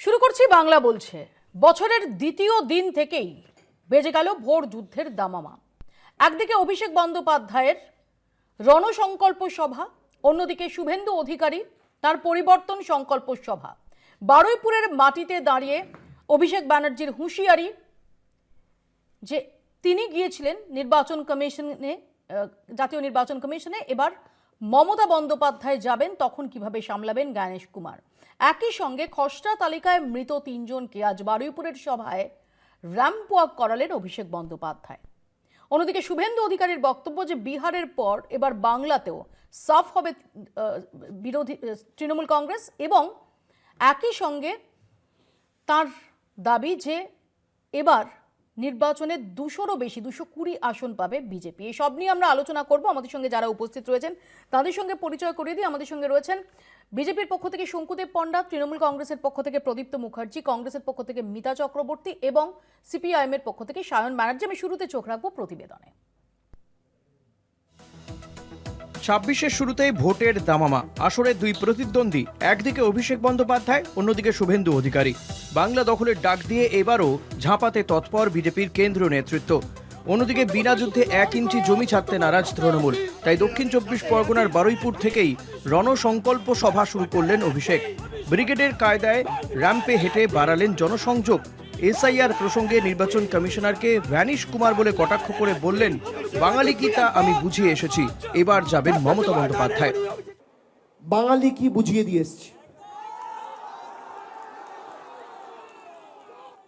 শুরু করছি বাংলা বলছে। বছরের দ্বিতীয় দিন থেকেই বেজে গেল ভোর যুদ্ধের দামামা। একদিকে অভিষেক বন্দ্যোপাধ্যায়ের রণসংকল্প সভা, অন্যদিকে শুভেন্দু অধিকারী তার পরিবর্তন সংকল্প সভা। বারুইপুরের মাটিতে দাঁড়িয়ে অভিষেক ব্যানার্জির হুঁশিয়ারি যে তিনি গিয়েছিলেন নির্বাচন কমিশনে, জাতীয় নির্বাচন কমিশনে, এবার মমতা বন্দ্যোপাধ্যায় যাবেন, তখন কিভাবে সামলাবেন জ্ঞানেশ কুমার। একই সঙ্গে খসড়া তালিকায় মৃত ৩ জনকে আজ বারুইপুরের সভায় র্যাম্প ওয়াক করালেন অভিষেক বন্দ্যোপাধ্যায়। অন্যদিকে শুভেন্দু অধিকারীর বক্তব্য যে বিহারের পর এবার বাংলাতেও সাফ হবে বিরোধী তৃণমূল কংগ্রেস, এবং একই সঙ্গে তার দাবি যে এবার নির্বাচনে 200-রও বেশি 220 আসন পাবে বিজেপি। এই সব নিয়ে আমরা আলোচনা করব। আমাদের সঙ্গে যারা উপস্থিত রয়েছেন তাদের সঙ্গে পরিচয় করিয়ে দিই। আমাদের সঙ্গে রয়েছেন বিজেপির পক্ষ থেকে শঙ্কুদেব পণ্ডা, তৃণমূল কংগ্রেসের পক্ষ থেকে প্রদীপ্ত মুখার্জি, কংগ্রেসের পক্ষ থেকে মিতা চক্রবর্তী এবং সিপিআইএম এর পক্ষ থেকে সায়ন ব্যানার্জি। আমি শুরুতে চোখ রাখবো প্রতিবেদনে। ২৬-এর শুরুতেই ভোটের দামামা। আসরে দুই প্রতিদ্বন্দ্বী, একদিকে অভিষেক বন্দ্যোপাধ্যায়, অন্যদিকে শুভেন্দু অধিকারী। বাংলা দখলের ডাক দিয়ে এবারও ঝাঁপাতে তৎপর বিজেপির কেন্দ্রীয় নেতৃত্ব। অন্যদিকে বিনা যুদ্ধে 1 ইঞ্চি জমি ছাড়তে নারাজ তৃণমূল। তাই দক্ষিণ ২৪ পরগনার বারুইপুর থেকেই রণসংকল্প সভা শুরু করলেন অভিষেক। ব্রিগেডের কায়দায় র্যাম্পে হেঁটে বাড়ালেন জনসংযোগ। এসআইআর প্রসঙ্গে নির্বাচন কমিশনারকে ভ্যানিশ কুমার বলে কটাক্ষ করে বললেন, বাঙালি কি তা আমি বুঝিয়ে এসেছি, এবার যাবেন মমতা বন্দ্যোপাধ্যায়। বাঙালি কি বুঝিয়ে দিয়ে এসছি।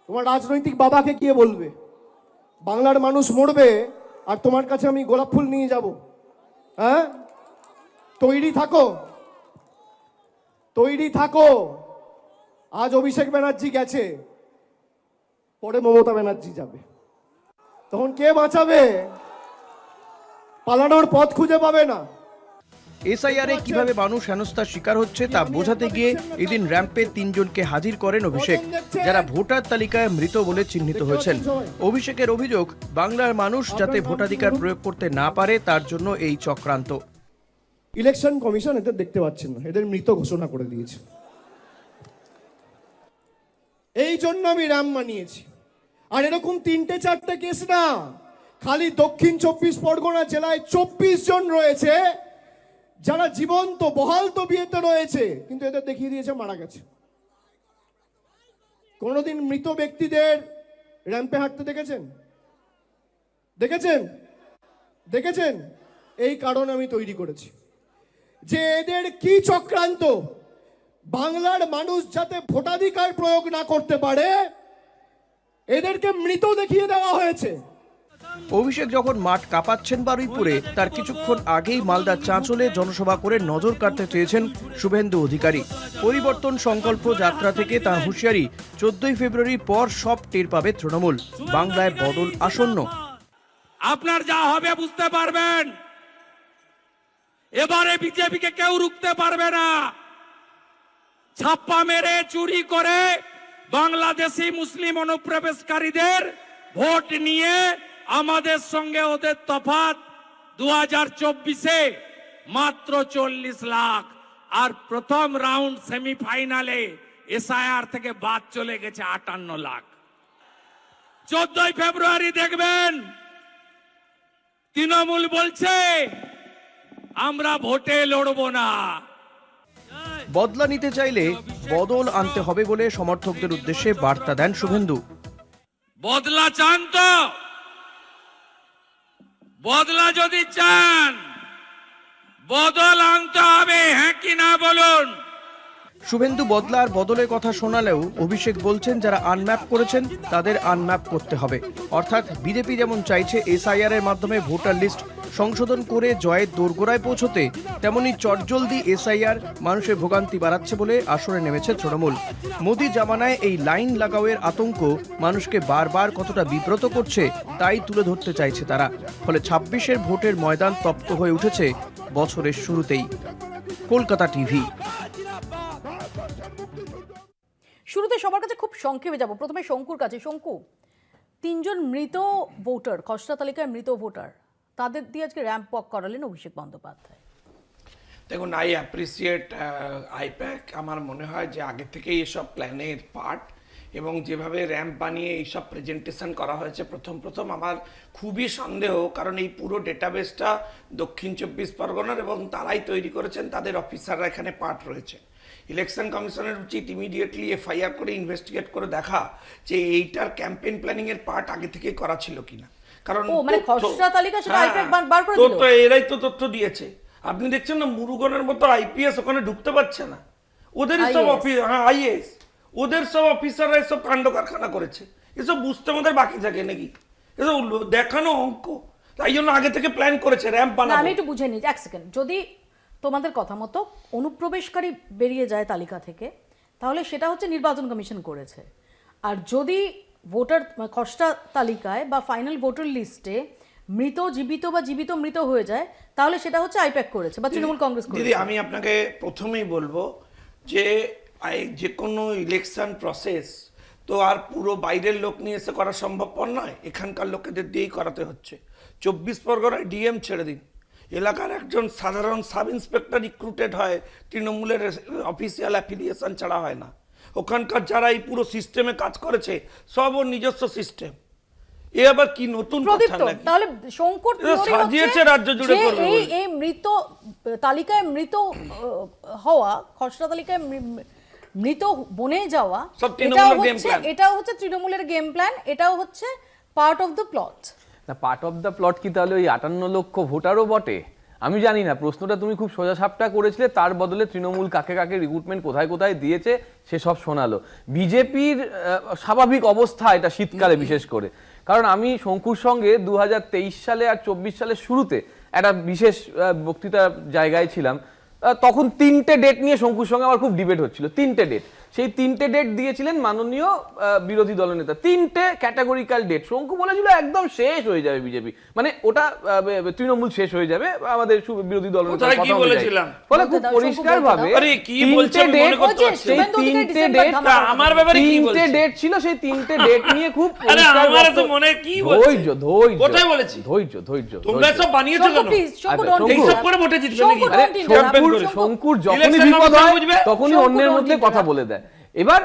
তোমার রাজনৈতিক বাবাকে গিয়ে বলবে বাংলার মানুষ মরবে আর তোমার কাছে আমি গোলাপ ফুল নিয়ে যাব? হ্যাঁ, তৈরি থাকো, তৈরি থাকো। আজ অভিষেক ব্যানার্জি গেছে, পরে মমতা ব্যানার্জি যাবে, তখন কে বাঁচাবে? পালানোর পথ খুঁজে পাবে না। এসআইআরে কিভাবে মানুষ হেনস্থার শিকার হচ্ছে তা বোঝাতে গিয়ে এদিন র্যাম্পে 3 জনকে হাজির করেন অভিষেক, যারা ভোটার তালিকায় মৃত বলে চিহ্নিত হয়েছেন। অভিষেকের অভিযোগ, বাংলার মানুষ যাতে ভোটাধিকার প্রয়োগ করতে না পারে তার জন্য এই চক্রান্ত। ইলেকশন কমিশন এদের দেখতে পাচ্ছেন না, এদের মৃত ঘোষণা করে দিয়েছে। এই জন্য আমি র্যাম্প মানিয়েছি। আর এরকম 3-4টে কেস না, খালি দক্ষিণ 24 পরগনা জেলায় 24 জন রয়েছে যারা জীবন্ত বহাল তবিয়তে রয়েছে, কিন্তু এদের দেখিয়ে দিয়েছে মারা গেছে। কোনোদিন মৃত ব্যক্তিদের র্যাম্পে হাঁটতে দেখেছেন? দেখেছেন? দেখেছেন? এই কারণ আমি তৈরি করেছি যে এদের কি চক্রান্ত, বাংলার মানুষ যাতে ভোটাধিকার প্রয়োগ না করতে পারে এদেরকে মৃত দেখিয়ে দেওয়া হয়েছে। অভিষেক যখন মাঠ কাঁপাচ্ছেন বারুইপুরে, তার কিছুক্ষণ আগেই মালদার চাঁচলে জনসভা করে নজর কাটতে চেয়েছেন শুভেন্দু অধিকারী। পরিবর্তন সংকল্প যাত্রা থেকে তার হুঁশিয়ারি, 14ই ফেব্রুয়ারির পর সব টের পাবে তৃণমূল, বাংলায় বদল আসন্ন। আপনার যা হবে বুঝতে পারবেন, এবারে বিজেপিকে কেউ রুখতে পারবে না। ছাপ্পা মেরে চুরি করে বাংলাদেশি মুসলিম অনুপ্রবেশকারীদের ভোট নিয়ে আমাদের সঙ্গে ওদের তফাৎ 2024-এ মাত্র 40 লাখ, আর প্রথম রাউন্ড সেমিফাইনালে এসআইআর থেকে বাদ চলে গেছে 58 লাখ। 14ই ফেব্রুয়ারি দেখবেন তৃণমূল বলছে আমরা ভোটে লড়বো না। বদলা নিতে চাইলে বদল আনতে হবে বলে সমর্থকদের উদ্দেশ্যে বার্তা দেন শুভেন্দু। বদলা চান তো? বদলা যদি চান, বদল আনতে হবে, হ্যাঁ কি না বলুন? শুভেন্দু বদলা আর বদলের কথা শোনালেও অভিষেক বলছেন, যারা আনম্যাপ করেছেন তাদের আনম্যাপ করতে হবে। অর্থাৎ বিজেপি যেমন চাইছে এসআইআর এর মাধ্যমে ভোটার লিস্ট সংশোধন করে জয়ের দোরগোড়ায় পৌঁছতে, তেমনি চটজলদি এসআইআর মানুষের ভোগান্তি বাড়াচ্ছে বলে আসরে নেমেছে তৃণমূল। মোদি জামানায় এই লাইন লাগাওয়ের আতঙ্ক মানুষকে বারবার কতটা বিব্রত করছে তাই তুলে ধরতে চাইছে তারা। ফলে 26-এর ভোটের ময়দান তপ্ত হয়ে উঠেছে বছরের শুরুতেই। কলকাতা টিভি। শুরুতে সবার কাছে খুব সংক্ষেপে যাব, প্রথমে শঙ্কুর কাছে। শঙ্কু, 3 জন মৃত ভোটার, খসড়া তালিকায় মৃত ভোটার, তাদের দিয়ে আজকে র্যাম্প ওয়াক করালেন অভিষেক বন্দ্যোপাধ্যায়। দেখুন, আই অ্যাপ্রিসিয়েট আইপ্যাক। আমার মনে হয় যে আগে থেকেই এসব প্ল্যানের পার্ট, এবং যেভাবে র্যাম্প বানিয়ে এইসব প্রেজেন্টেশন করা হয়েছে প্রথম আমার খুবই সন্দেহ, কারণ এই পুরো ডেটাবেসটা দক্ষিণ 24 পরগনার এবং তারাই তৈরি করেছেন, তাদের অফিসাররা এখানে পার্ট রয়েছে। ইলেকশন কমিশনের উচিত ইমিডিয়েটলি এফআইআর করে ইনভেস্টিগেট করে দেখা যে এইটার ক্যাম্পেইন প্ল্যানিংয়ের পার্ট আগে থেকে করা ছিল কিনা। কারণ ও, মানে খসড়া তালিকা সেটা IPAC বার করে দিল? তো এরাই তো তথ্য দিয়েছে। আপনি দেখছেন না, মুরুগনের মতো আইপিএস ওখানে ঢুকতে পারছে না, ওদের সব অফিস, হ্যাঁ আইএস, ওদের সব অফিসাররা এসব কাণ্ড কারখানা করেছে। এসব বুঝতে আমাদের বাকি থাকে নাকি? এসব দেখানো অঙ্ক, তাই জন্য আগে থেকে প্ল্যান করেছে র্যাম্প না, বানাবো। আমি একটু বুঝে নিই এক সেকেন্ড। যদি তোমাদের কথা মতো অনুপ্রবেশকারী বেরিয়ে যায় তালিকা থেকে, তাহলে সেটা হচ্ছে নির্বাচন কমিশন করেছে। আর যদি ভোটার খসড়া তালিকায় বা ফাইনাল ভোটার লিস্টে মৃত জীবিত বা জীবিত মৃত হয়ে যায়, তাহলে সেটা হচ্ছে আইপ্যাক করেছে বা তৃণমূল কংগ্রেস দিদি, করেছে। আমি আপনাকে প্রথমেই বলবো যে যে কোনো ইলেকশন প্রসেস তো আর পুরো বাইরের লোক নিয়ে এসে করা সম্ভবপর নয়, এখানকার লোকেদের দিয়েই করাতে হচ্ছে। 24 পরগনায় ডিএম ছেড়ে দিন, এলাকার একজন সাধারণ সাব ইন্সপেক্টর রিক্রুটেড হয়, তৃণমূলের অফিসিয়াল অ্যাফিলিয়েশন ছাড়া হয় না। ওখানকার যারা এই পুরো সিস্টেমে কাজ করেছে সব ওর নিজস্ব সিস্টেম। এ আবার কি নতুন কথা প্রদীপ্ত, নাকি? তাহলে শঙ্কর এটা সাজিয়েছে রাজ্য জুড়ে করবে বলে। এই মৃত তালিকায় মৃত হওয়া, খসড়া তালিকায় মৃত বনে যাওয়া, সব তৃণমূলের game plan। এটাও হচ্ছে তৃণমূলের গেম প্ল্যান, এটাও হচ্ছে পার্ট অফ দ্য প্লট। না, পার্ট অফ দ্য প্লট কি তাহলে ওই 58 লক্ষ ভোটারও বটে? আমি জানি না, প্রশ্নটা তুমি খুব সোজা সাপটা করেছিলে, তার বদলে তৃণমূল কাকে কাকে রিক্রুটমেন্ট কোথায় কোথায় দিয়েছে সে সব শোনালো। বিজেপির স্বাভাবিক অবস্থা এটা শীতকালে বিশেষ করে, কারণ আমি শঙ্কুর সঙ্গে 2023 সালে আর 24 সালের শুরুতে একটা বিশেষ বক্তৃতা জায়গায় ছিলাম। তখন 3টে ডেট নিয়ে শঙ্কুর সঙ্গে আমার খুব ডিবেট হচ্ছিল। 3টে ডেট, সেই 3টে ডেট দিয়েছিলেন মাননীয় বিরোধী দলনেতা, 3টে ক্যাটাগরিক্যাল ডেট। শঙ্কু বলেছিল একদম শেষ হয়ে যাবে বিজেপি, মানে ওটা তৃণমূল শেষ হয়ে যাবে আমাদের বিরোধী দলনেতার কথা অনুযায়ী। ফলে খুব পরিষ্কার ভাবে আরে কি বলছেন মনে করতে পারছি না। সেই 3টে ডেট, আমার ব্যাপারে কি 3টে বলছেন? ডেট ছিল, সেই 3টে ডেট নিয়ে খুব আরে আমার তো মনে কি বলছেন? ধৈর্য কোথায় বলেছি? ধৈর্য তোমরা সব বানিয়েছো কেন? এই সব করে ভোটে জিতবে নাকি? আরে campaign করে। শঙ্কুর যখনই Election বিপদ commission হয় বুঝবে? তখনই অন্যের মধ্যে কথা বলে দেয়। এবার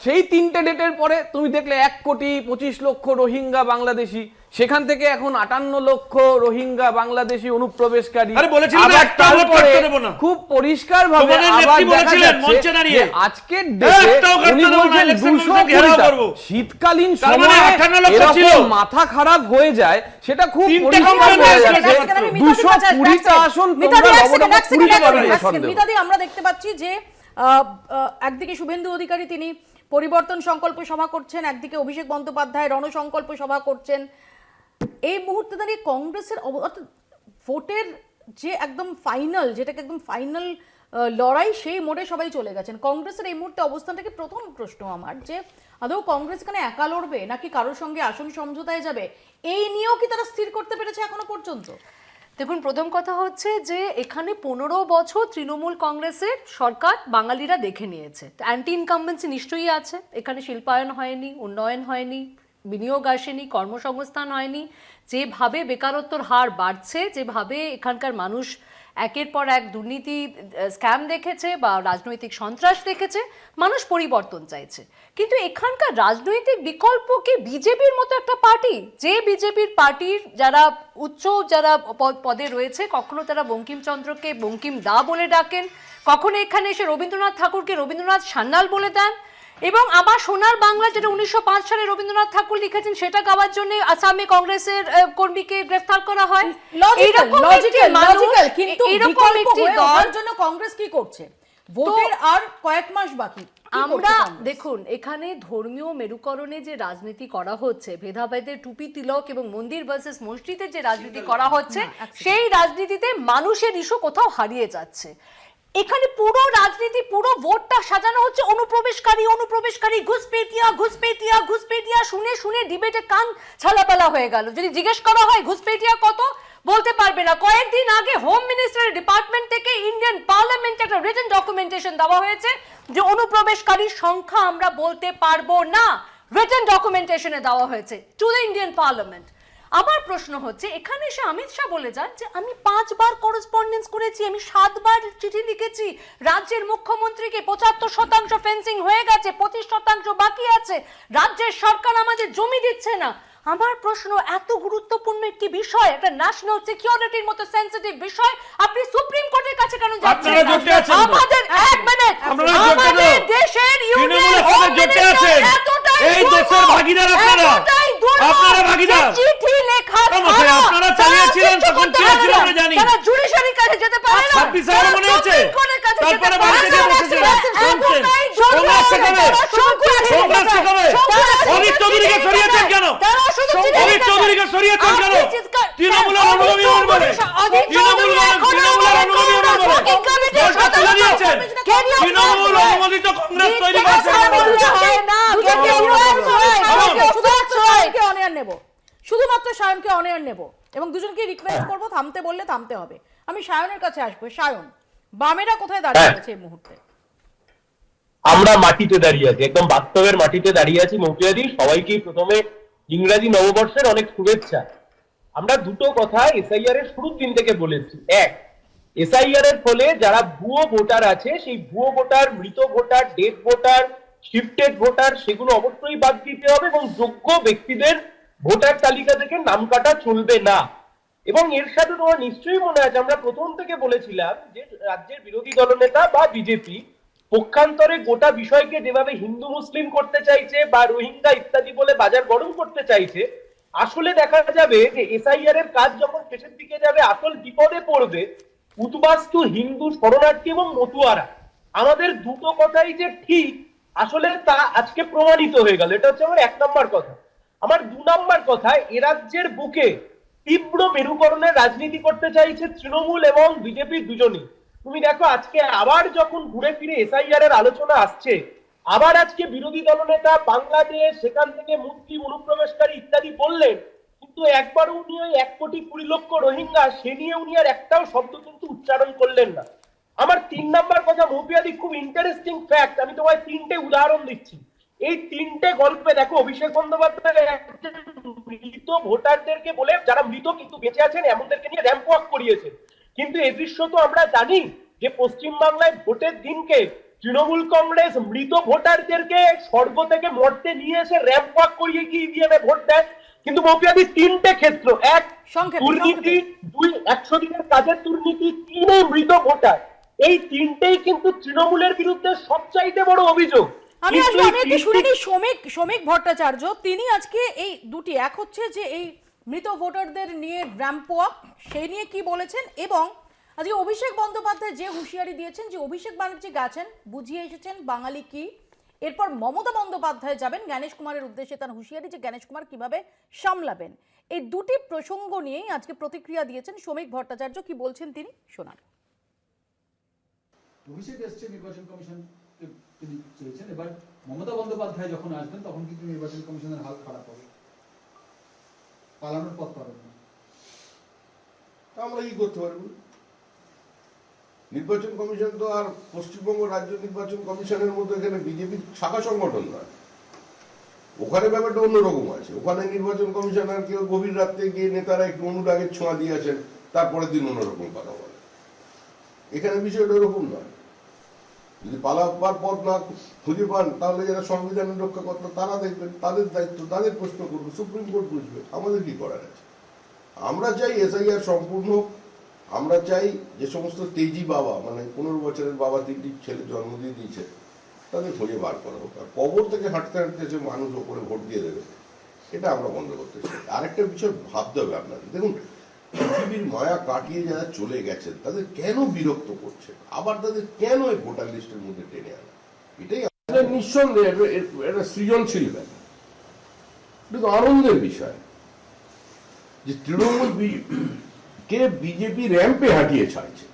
সেই 3টে ডেটের পরে তুমি দেখলে 1,25,00,000 রোহিঙ্গা বাংলাদেশি, সেখান থেকে এখন 58 লক্ষ রোহিঙ্গা বাংলাদেশি অনুপ্রবেশকারী। আরে বলেছিলেন আবার একটা ভোট তারপরে কাটতে দেব না। খুব পরিষ্কার ভাবে তোমাদের আবার নেত্রী দেখা বলেছিলেন যাচ্ছে মঞ্চে দাঁড়িয়ে, যে আজকের ডেটে একটাও কাটতে উনি দেব না, বলছেন election 220 commission ঘেরাও টা। করবো। শীতকালীন তার মানে সময়ে 58 লক্ষ ছিল। এরকম মাথা খারাপ হয়ে যায়, সেটা খুব 3টে পরিষ্কার commission হয়ে হয়েছে, যাচ্ছে। 220টা আসন তোমরা লবডাবা পুড়িয়ে পাবে না সন্দেহ। মিতাদি, আমরা দেখতে পাচ্ছি যে একদিকে শুভেন্দু অধিকারী তিনি পরিবর্তন সংকল্প সভা করছেন, একদিকে অভিষেক বন্দ্যোপাধ্যায় রণসংকল্প সভা করছেন। এই মুহূর্তে দাঁড়িয়ে কংগ্রেসের অর্থাৎ ভোটের যে একদম ফাইনাল, যেটাকে একদম ফাইনাল লড়াই, সেই মোড়ে সবাই চলে গেছেন। কংগ্রেসের এই মুহূর্তে অবস্থানটাকে, প্রথম প্রশ্ন আমার যে আদৌ কংগ্রেস এখানে একা লড়বে নাকি কারোর সঙ্গে আসন সমঝোতায় যাবে, এই নিয়েও কি তারা স্থির করতে পেরেছে এখনো পর্যন্ত? দেখুন, প্রথম কথা হচ্ছে যে এখানে 15 বছর তৃণমূল কংগ্রেসের সরকার বাঙালিরা দেখে নিয়েছে। অ্যান্টি ইনকামবেন্সি নিশ্চয়ই আছে, এখানে শিল্পায়ন হয়নি, উন্নয়ন হয়নি, বিনিয়োগ আসেনি, কর্মসংস্থান হয়নি। যেভাবে বেকারত্বর হার বাড়ছে, যেভাবে এখানকার মানুষ একের পর এক দুর্নীতি স্ক্যাম দেখেছে বা রাজনৈতিক সন্ত্রাস দেখেছে, মানুষ পরিবর্তন চাইছে। কিন্তু এখানকার রাজনৈতিক বিকল্প কি বিজেপির মতো একটা পার্টি, যে বিজেপির পার্টির যারা যারা পদে রয়েছে, কখনো তারা বঙ্কিমচন্দ্রকে বঙ্কিম দা বলে ডাকেন, কখনো এখানে এসে রবীন্দ্রনাথ ঠাকুরকে রবীন্দ্রনাথ সান্যাল বলে দেন, এবং আবার সোনার বাংলা যেটা 1905 সালে রবীন্দ্রনাথ ঠাকুর লিখেছেন সেটা গাওয়ার জন্য আসামে কংগ্রেসের কর্মীকে গ্রেফতার করা হয়। কিন্তু বিকল্প হয়ে ওঠার জন্য কংগ্রেস কি করছে? ভোটের আর কয়েক মাস বাকি, আমরা দেখুন এখানে ধর্মীয় মেরুকরণে যে রাজনীতি করা হচ্ছে, ভেদাভেদের টুপি তিলক এবং মন্দির ভার্সেস মসজিদের যে রাজনীতি করা হচ্ছে, সেই রাজনীতিতে মানুষের ইস্যু কোথাও হারিয়ে যাচ্ছে। এখানে পুরো রাজনীতি, পুরো ভোটটা সাজানো হচ্ছে অনুপ্রবেশকারী, ঘুসপেটিয়া শুনে শুনে ডিবেটে কান ছালাপালা হয়ে গেল। যদি জিজ্ঞেস করা হয় ঘুসপেটিয়া কত, বলতে পারবে না। কয়েকদিন আগে হোম মিনিস্টারের ডিপার্টমেন্ট থেকে ইন্ডিয়ান পার্লামেন্টে একটা রিটেন ডকুমেন্টেশন দেওয়া হয়েছে যে অনুপ্রবেশকারীর সংখ্যা আমরা বলতে পারবো না, রিটেন ডকুমেন্টেশনে দেওয়া হয়েছে টু দ্য ইন্ডিয়ান পার্লামেন্ট। আমার প্রশ্ন হচ্ছে এখানে এসে অমিত শাহ বলে যান যে আমি 5 বার করেসপন্ডেন্স করেছি, আমি 7 বার চিঠি লিখেছি রাজ্যের মুখ্যমন্ত্রীকে, 75% ফেন্সিং হয়ে গেছে, 25% বাকি আছে, রাজ্যের সরকার আমাদের জমি দিচ্ছে না। আমার প্রশ্ন, এত গুরুত্বপূর্ণ একটি বিষয়, একটা ন্যাশনাল সিকিউরিটির মতো সেনসিটিভ বিষয়, আপনি সুপ্রিম কোর্টের কাছে কেন যাচ্ছেন? আপনারা জোটে আছেন তো? আমাদের এক মিনিট, আপনারা জোটে তো? আমাদের দেশের তৃণমূলের সাথে জোটে আছেন। এই দেশের ভাগীদার আপনারা। আপনারা ভাগীদার। চিঠি লেখা মশাই, আপনারা চালিয়েছিলেন, তখন কি হয়েছিল আমরা জানি। তারা জুডিশিয়ারির কাছে যেতে পারে না। 26 সালে মনে আছে? সুপ্রিম কোর্টের কাছে যেতে তারপরে পারে বাড়িতে না। গিয়ে বসেছিলেন। শুনছেন? কংগ্রেস সেখানে। কংগ্রেস সেখানে। অমিত চৌধুরীকে সরিয়েছেন কেন? অমিত চৌধুরীকে সরিয়েছেন কেন? তৃণমূলের অনুগামী হন বলে। তৃণমূলের অনুগামী হন বলে। দলটা তুলে দিয়েছেন। তৃণমূল অনুমোদিত কংগ্রেস তৈরি করেছেন। শুধুমাত্র সায়নকে অনেয়ার নেব এবং দুজনকে রিকোয়েস্ট করবো থামতে বললে থামতে হবে। আমি সায়নের কাছে আসবো। সায়ন, বামেরা কোথায় দাঁড়িয়ে আছে এই মুহূর্তে? আমরা মাটিতে দাঁড়িয়ে আছি, একদম বাস্তবের মাটিতে দাঁড়িয়ে আছি। মৌপিয়াদি, সবাইকে প্রথমে ইংরাজি নববর্ষের অনেক শুভেচ্ছা। আমরা দুটো কথা এসআইআর এর শুরুর দিন থেকে বলেছি। এক, এসআইআর এর ফলে যারা ভুয়ো ভোটার আছে, সেই ভুয়ো ভোটার, মৃত voter, dead voter, shifted voter, সেগুলো অবশ্যই বাদ দিতে হবে এবং যোগ্য ব্যক্তিদের ভোটার তালিকা থেকে নাম কাটা চলবে না। এবং এর সাথে তোমার নিশ্চয়ই মনে আছে, আমরা প্রথম থেকে বলেছিলাম যে রাজ্যের বিরোধী দলনেতা বা বিজেপি পক্ষান্তরে গোটা বিষয়কে যেভাবে হিন্দু মুসলিম করতে চাইছে বা রোহিঙ্গা ইত্যাদি বলে বাজার গরম করতে চাইছে, আসলে দেখা যাবে যে এসআইআর এর কাজ যখন শেষের দিকে যাবে, আসল বিপদে পড়বে উদ্বাস্তু হিন্দু শরণার্থী এবং মতুয়ারা। আমাদের দুটো কথাই যে ঠিক, আসলে তা আজকে প্রমাণিত হয়ে গেল। এটা হচ্ছে আমার 1 নম্বর কথা। আমার 2 নম্বর কথা, এ রাজ্যের বুকে তীব্র মেরুকরণের রাজনীতি করতে চাইছে তৃণমূল এবং বিজেপি দুজনই। তুমি দেখো, আজকে আবার যখন ঘুরে ফিরে এসআইআর এর আলোচনা আসছে, আবার আজকে বিরোধী দলনেতা বাংলাদেশ, সেখান থেকে মুসলিম অনুপ্রবেশকারী ইত্যাদি বললেন, কিন্তু একবারও উনি ওই 1,20,00,000 রোহিঙ্গা সে নিয়ে উনি আর একটাও শব্দ কিন্তু উচ্চারণ করলেন না। আমার 3 নম্বর কথা, মৌপিয়াদি, খুব ইন্টারেস্টিং ফ্যাক্ট, আমি তোমায় 3টে উদাহরণ দিচ্ছি। এই 3টে গল্পে দেখো, অভিষেক বন্দ্যোপাধ্যায় মৃত ভোটারদেরকে বলে, যারা মৃত কিন্তু বেঁচে আছেন এমনদেরকে নিয়ে র্যাম্প ওয়াক করিয়েছেন। কিন্তু এই দৃশ্য তো আমরা জানি যে পশ্চিমবাংলায় ভোটের দিনকে তৃণমূল কংগ্রেস মৃত ভোটারদেরকে স্বর্গ থেকে মর্তে নিয়ে এসে র্যাম্প ওয়াক করিয়ে গিয়ে ইভিএমে ভোট দেয়। কিন্তু মৌপিয়াদি, 3টে ক্ষেত্র, 1 দুর্নীতি, 2 100 দিনের কাজের দুর্নীতি, 3 এই মৃত ভোটার, এই 3টেই কিন্তু তৃণমূলের বিরুদ্ধে সবচাইতে বড় অভিযোগ। আমি আসলে আমি একটু শুনে নিই শ্রমিক ভট্টাচার্য, তিনি আজকে এই দুটি, এক হচ্ছে যে এই মৃত ভোটারদের নিয়ে র্যাম্প ওয়াক, সেই নিয়ে কি বলেছেন, এবং আজকে অভিষেক বন্দ্যোপাধ্যায় যে হুঁশিয়ারি দিয়েছেন যে অভিষেক ব্যানার্জি গেছেন, বুঝিয়ে এসেছেন বাঙালি কি, এরপর মমতা বন্দ্যোপাধ্যায় যাবেন জ্ঞানেশ কুমারের উদ্দেশ্যে, তার হুঁশিয়ারি যে জ্ঞানেশ কুমার কিভাবে সামলাবেন। এই দুটি প্রসঙ্গ নিয়েই আজকে প্রতিক্রিয়া দিয়েছেন শ্রমিক ভট্টাচার্য। কি বলছেন তিনি, শোনান। অভিষেক এসছে, নির্বাচন কমিশন তিনি চেয়েছেন, এবার মমতা বন্দ্যোপাধ্যায় যখন আসবেন তখন কিন্তু নির্বাচন কমিশনের হাল খারাপ হবে, পালানোর পথ পাবেন না। আমরা কি করতে পারবো? নির্বাচন কমিশন তো আর পশ্চিমবঙ্গ রাজ্য নির্বাচন কমিশনের মতো এখানে বিজেপি শাখা সংগঠন নয়। ওখানে ব্যাপারটা অন্যরকম আছে। ওখানে নির্বাচন কমিশনার কেউ গভীর রাত্রে গিয়ে নেতারা একটু অনুরাগের ছোঁয়া দিয়েছেন, তারপরের দিন অন্যরকম কথা বলে। এখানে বিষয়টা ওরকম নয়। যদি পালাবার পথ না খুঁজে পান, তাহলে যারা সংবিধানের রক্ষাকর্তা তারা দেখবেন, তাদের দায়িত্ব, তাদের প্রশ্ন করবে, সুপ্রিম কোর্ট বুঝবে, আমাদের কি করার আছে। আমরা চাই এসআইআর সম্পূর্ণ। আমরা চাই যে সমস্ত তেজি বাবা, মানে 15 বছরের বাবা 3টি ছেলে জন্ম দিয়ে দিয়েছে, তাদের খুঁজে বার করা হোক। আর কবর থেকে হাঁটতে হাঁটতে যে মানুষ ওপরে ভোট দিয়ে দেবে, এটা আমরা বন্ধ করতে চাই। আরেকটা বিষয় ভাবতে হবে আপনাদের, দেখুন, পৃথিবীর মায়া কাটিয়ে যারা চলে গেছেন তাদের কেন বিরক্ত করছে, আবার তাদের কেন এই ভোটার লিস্টের মধ্যে টেনে আনা, এটাই আমাদের নিঃসন্দেহে একটা সৃজনশীল ব্যাপার। কিন্তু আনন্দের বিষয় যে তৃণমূল কে বিজেপি র্যাম্পে হাঁটিয়ে ছাড়ছে।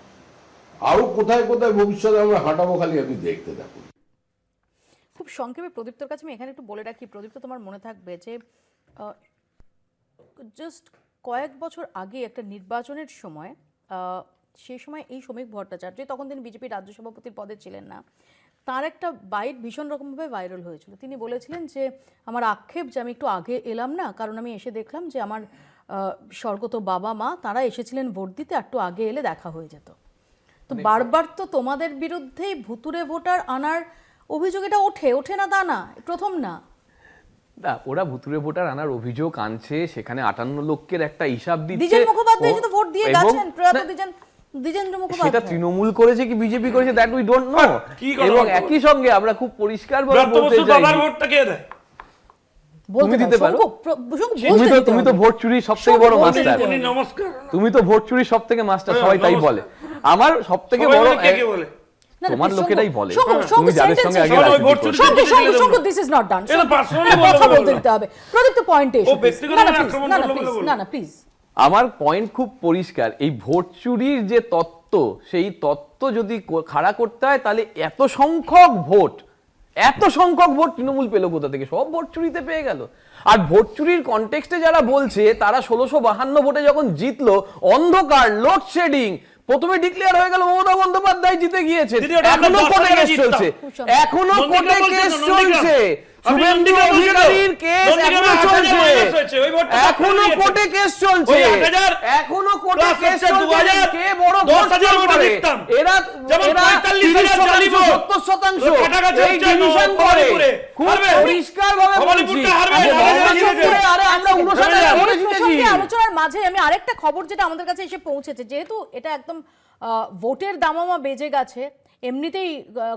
আরো কোথায় কোথায় ভবিষ্যতে আমরা হাঁটাবো, খালি আপনি দেখতে থাকুন। খুব সংক্ষেপে প্রদীপ্তর কাছে আমি এখানে একটু বলে রাখি, প্রদীপ্ত, তোমার মনে থাকবে যে জাস্ট কয়েক বছর আগে একটা নির্বাচনের সময়, সেই সময় এই শ্রমিক ভট্টাচার্য, তখন তিনি বিজেপি রাজ্য সভাপতির পদে ছিলেন না, তার একটা বাইট ভীষণ রকমভাবে ভাইরাল হয়েছিল। তিনি বলেছিলেন যে আমার আক্ষেপ যে আমি একটু আগে এলাম না, কারণ আমি এসে দেখলাম যে আমার স্বর্গত বাবা মা তারা এসেছিলেন ভোট দিতে, একটু আগে এলে দেখা হয়ে যেত। তো বারবার তো তোমাদের বিরুদ্ধেই ভুতুরে ভোটার আনার অভিযোগ, এটা ওঠে না তা না, প্রথম না। না, ওরা ভুতুরে ভোটার আনার অভিযোগ আনছে, সেখানে 58 লক্ষের একটা হিসাব দিচ্ছে। দ্বিজেন মুখোপাধ্যায় তো ভোট দিয়ে এবং- গেছেন, প্রয়াত না, দ্বিজেন্দ্র সেটা মুখোপাধ্যায়। তৃণমূল করেছে কি বিজেপি করেছে দ্যাট উই ডোন্ট নো। কি কথা এবং বলছো? একই সঙ্গে আমরা খুব পরিষ্কার ভাবে ব্রাত্য বলতে বসুর চাই, বাবার ভোটটা কে দেয়? বলতে তুমি দিতে দাও, পারো। তুমি তো ভোট চুরির সবথেকে বড় মাস্টার। উনি নমস্কার। তুমি তো ভোট চুরির সবথেকে মাস্টার, সবাই তাই বলে। আমার সবথেকে সবাই বড় বলে, কে কে বলে? তোমার লোকেরাই বলে, তুমি যাদের সঙ্গে আগে সবাই ভোট রাজনীতি চুরি করছো। করছো। This is not done. এটা personally বলে কথা বলে বলতে বলে। দিতে হবে। প্রদীপ্ত পয়েন্টে এসো। ও ব্যক্তিগত আক্রমণ করলো বলে বলো। না প্লিজ। আমার পয়েন্ট খুব পরিষ্কার, এই ভোট চুরির যে তত্ত্ব, সেই তত্ত্ব যদি খাড়া করতে হয় তাহলে এত সংখ্যক ভোট তৃণমূল পেল কোথা থেকে? সব ভোট চুরিতে পেয়ে গেল। আর ভোট চুরির কনটেক্সটে যারা বলছে, তারা 1652 ভোটে যখন জিতলো, অন্ধকার, লোডশেডিং, প্রথমে ডিক্লেয়ার হয়ে গেল মমতা বন্দ্যোপাধ্যায় জিতে গিয়েছে। দিদি, ওটা আমরা এখনো 10 কোর্টে সালে কেস জিততাম। চলছে, এখনো নন্দীগ্রাম কোর্টে কেস বলছেন তো, নন্দীগ্রাম। চলছে, আপনি শুভেন্দু নন্দীগ্রাম বলছেন তো? অধিকারীর কেস নন্দীগ্রামে এখনো 1000 চলছে, মাইনাস হয়েছে, ওই ভোটটা এখনো বাতিল কোর্টে হয়েছে। কেস চলছে, ওই 1000 এখনো কোর্টে plus কেস হচ্ছে চলছে। 2000, কে বড় 10,000 ভোট ভোটে করে? জিততাম। এরা যেমন 45,000 জালি ভোট। 70% ওই কাটাকাটি এই হচ্ছে ডিভিশন করে ভবানীপুরে। খুব হারবে। পরিষ্কার ভাবে বলছি। ভবানীপুরটা হারবে, আরে হারবে, বাবা, জিতেছে। চুপ করে, আরে আমরা 59 ভোটে এই জিতেছি। প্রসঙ্গে আলোচনার মাঝে আমি আরেকটা খবর যেটা আমাদের কাছে এসে পৌঁছেছে, যেহেতু এটা একদম ভোটের দামামা বেজে গেছে, এমনিতেই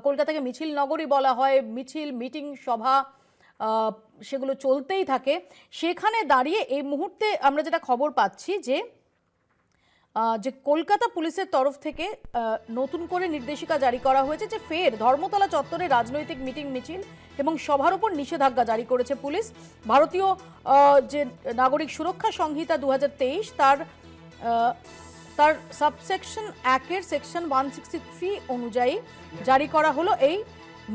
কলকাতাকে মিছিল নগরী বলা হয়, মিছিল, মিটিং, সভা সেগুলো চলতেই থাকে। সেখানে দাঁড়িয়ে এই মুহূর্তে আমরা যেটা খবর পাচ্ছি যে কলকাতা পুলিশের তরফ থেকে নতুন করে নির্দেশিকা জারি করা হয়েছে যে ফের ধর্মতলা চত্বরে রাজনৈতিক মিটিং, মিছিল এবং সভার উপর নিষেধাজ্ঞা জারি করেছে পুলিশ। ভারতীয় যে নাগরিক সুরক্ষা সংহিতা 2023 তার সাবসেকশন 1-এর সেকশন 163 অনুযায়ী জারি করা হলো এই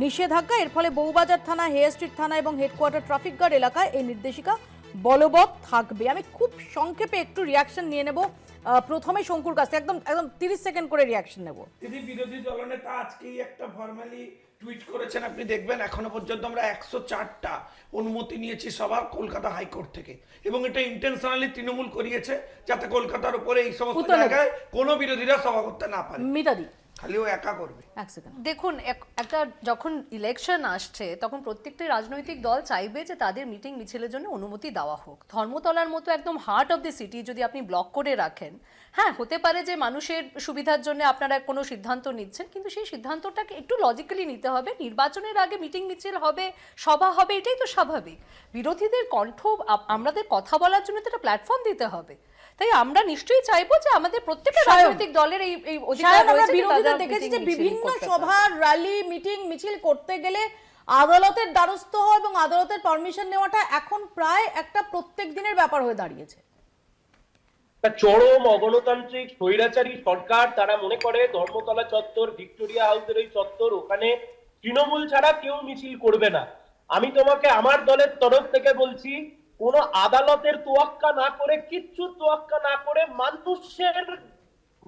নিষেধাজ্ঞা। এর ফলে বউবাজার থানা, হেয়ার স্ট্রিট থানা এবং হেডকোয়ার্টার ট্রাফিক গার্ড এলাকায় এই নির্দেশিকা বলবৎ থাকবে। আমি খুব সংক্ষেপে একটু রিয়াকশন নিয়ে নেব, প্রথমে শঙ্কুর কাছে একদম 30 সেকেন্ড করে রিয়াকশন নেব। দিদি, বিরোধী দলনেতা আজকেই একটা ফর্মালি টুইট করেছেন, আপনি দেখবেন এখনো পর্যন্ত আমরা 104টা অনুমতি নিয়েছি সবার কলকাতা হাইকোর্ট থেকে, এবং এটা ইন্টেনশনালি তৃণমূল করিয়েছে যাতে কলকাতার উপরে এই সমস্ত উত্তর নেব। জায়গায় কোনো বিরোধীরা সভা করতে না পারে। মিতাদি, খালি ও একা করবে। এক সেকেন্ড। দেখুন, একটা যখন ইলেকশন আসছে তখন প্রত্যেকটি রাজনৈতিক দল চাইবে যে তাদের মিটিং মিছিলের জন্য অনুমতি দেওয়া হোক। ধর্মতলার মতো একদম হার্ট অফ দ্য সিটি যদি আপনি ব্লক করে রাখেন, হ্যাঁ হতে পারে যে মানুষের সুবিধার জন্য আপনারা কোনো সিদ্ধান্ত নিচ্ছেন, কিন্তু সেই সিদ্ধান্তটাকে একটু লজিক্যালি নিতে হবে। নির্বাচনের আগে মিটিং মিছিল হবে, সভা হবে, এটাই তো স্বাভাবিক। বিরোধীদের কণ্ঠ, আমাদের কথা বলার জন্য তো একটা প্ল্যাটফর্ম দিতে হবে। তাই আমরা নিশ্চয়ই চাইবো যে আমাদের প্রত্যেকটা রাজনৈতিক দলের এই অধিকার আমরা রয়েছে যে বিরোধীদের তারা দেখেছি meeting যে মিছিল বিভিন্ন করতে পারে। সভা, র্যালি, মিটিং, মিছিল করতে গেলে আদালতের দ্বারস্থ হওয়া এবং আদালতের পারমিশন নেওয়াটা এখন প্রায় একটা প্রত্যেক দিনের ব্যাপার হয়ে দাঁড়িয়েছে। চরম অগণতান্ত্রিক স্বৈরাচারী সরকার, তারা মনে করে ধর্মতলা চত্বর, ভিক্টোরিয়া হাউসের ওই চত্বর, ওখানে তৃণমূল ছাড়া কেউ মিছিল করবে না। আমি তোমাকে আমার দলের তরফ থেকে বলছি, কোন আদালতের তোয়াক্কা না করে, কিচ্ছু তোয়াক্কা না করে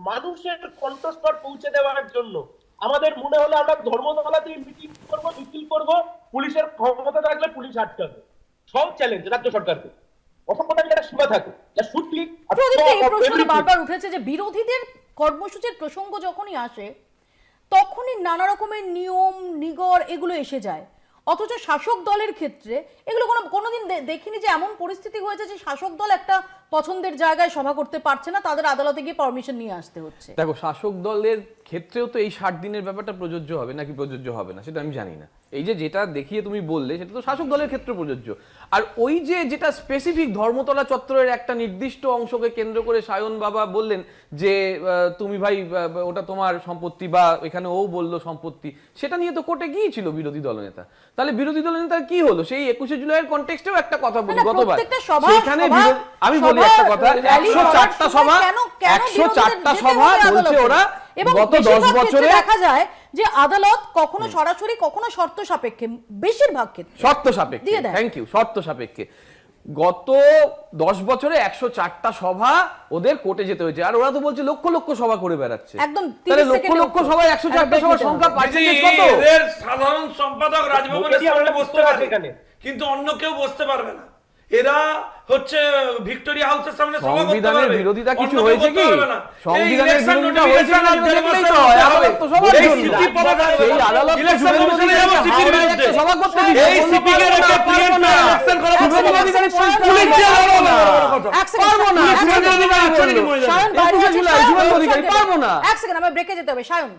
মানুষের কণ্ঠস্বর পৌঁছে দেওয়ার জন্য আমাদের মনে হলো আমরা ধর্মতলাতে মিটিং করবো, মিছিল করবো, পুলিশের ক্ষমতা থাকলে পুলিশ আটকাবে। সব চ্যালেঞ্জ রাজ্য সরকারকে, অসম্পদায় যারা সীমা থাকে, প্রদীপ্ত, এই প্রশ্নটা বারবার উঠেছে যে বিরোধীদের কর্মসূচির প্রসঙ্গ যখনই আসে তখনই নানা রকমের নিয়ম, নিগড় এগুলো এসে যায়, অথচ শাসক দলের ক্ষেত্রে এগুলো কোনোদিন দেখিনি যে এমন পরিস্থিতি হয়েছে যে শাসক দল একটা পছন্দের জায়গায় সভা করতে পারছে না, তাদের আদালতে গিয়ে পারমিশন নিয়ে আসতে হচ্ছে। দেখো, শাসক দলের ক্ষেত্রেও তো এই 60 দিনের ব্যাপারটা প্রযোজ্য হবে নাকি প্রযোজ্য হবে না সেটা আমি জানি না। এই যেটা দেখিয়ে তুমি বললে সেটা তো শাসক দলের ক্ষেত্রে প্রযোজ্য। আর ওই যেটা স্পেসিফিক ধর্মতলা চত্বরের একটা নির্দিষ্ট অংশকে কেন্দ্র করে সায়ন বাবা বললেন যে তুমি ভাই ওটা তোমার সম্পত্তি, বা এখানে ও বললো সম্পত্তি, সেটা নিয়ে তো কোর্টে গিয়েছিল বিরোধী দলনেতা। তাহলে বিরোধী দলনেতার কি হলো? সেই 21শে জুলাইয়ের কনটেক্সটেও একটা কথা বলি গতবার, সেখানে আমি বলি একটা কথা, 104টা সভা, 104টা সভা বলছে ওরা গত 10 বছরে দেখা যায় যে আদালত কখনো সরাসরি কখনো শর্ত সাপেক্ষে, বেশিরভাগ ক্ষেত্রে শর্ত সাপেক্ষে, থ্যাংক ইউ, শর্ত সাপেক্ষে গত 10 বছরে 104টা সভা ওদের কোর্টে যেতে হয়েছে। আর ওরা তো বলছে লক্ষ লক্ষ সভা করে বেড়াচ্ছে। একদম তাহলে লক্ষ লক্ষ সভা 104টা সভার সংখ্যা পার্সেন্টেজ কত? এদের সাধারণ সম্পাদক রাজভবনের সামনে বসতে পারবে, কিন্তু অন্য কেউ বসতে পারবে না। এরা হচ্ছে ভিক্টোরিয়া হাউসের সামনে সভা করতে সংবিধানের পারবে, বিরোধিতা কিছু অন্য কেউ হয়েছে করতে কি? পারবে না। সংবিধানের এই election বিরোধিতা হয়েছে notification না, আর দেড় দেখলেই মাসের তো, মধ্যে আদালত হবে। তো সবার এই জন্য। CP পাওয়া যাবে সেই না। আদালত তো Election শুভেন্দু commission এ অধিকারীকে যাবো, CP র হাওড়ায় বিরুদ্ধে। একটা সভা করতে এই দিয়েছে। CP কে রেখে পারবো না। election করা শুভেন্দু সম্ভব না। অধিকারী পুলিশ দিয়ে লড়বো না, বড় কথা। এক সেকেন্ড, পারবো না, এক শুভেন্দু সেকেন্ড, অধিকারী এক বললো। সেকেন্ড, সায়ন বাইরে 21 আছে, জুলাই, সায়ন, শুভেন্দু এক অধিকারী, সেকেন্ড, পারবো না। এক সেকেন্ড, আমার ব্রেকে যেতে হবে। সায়ন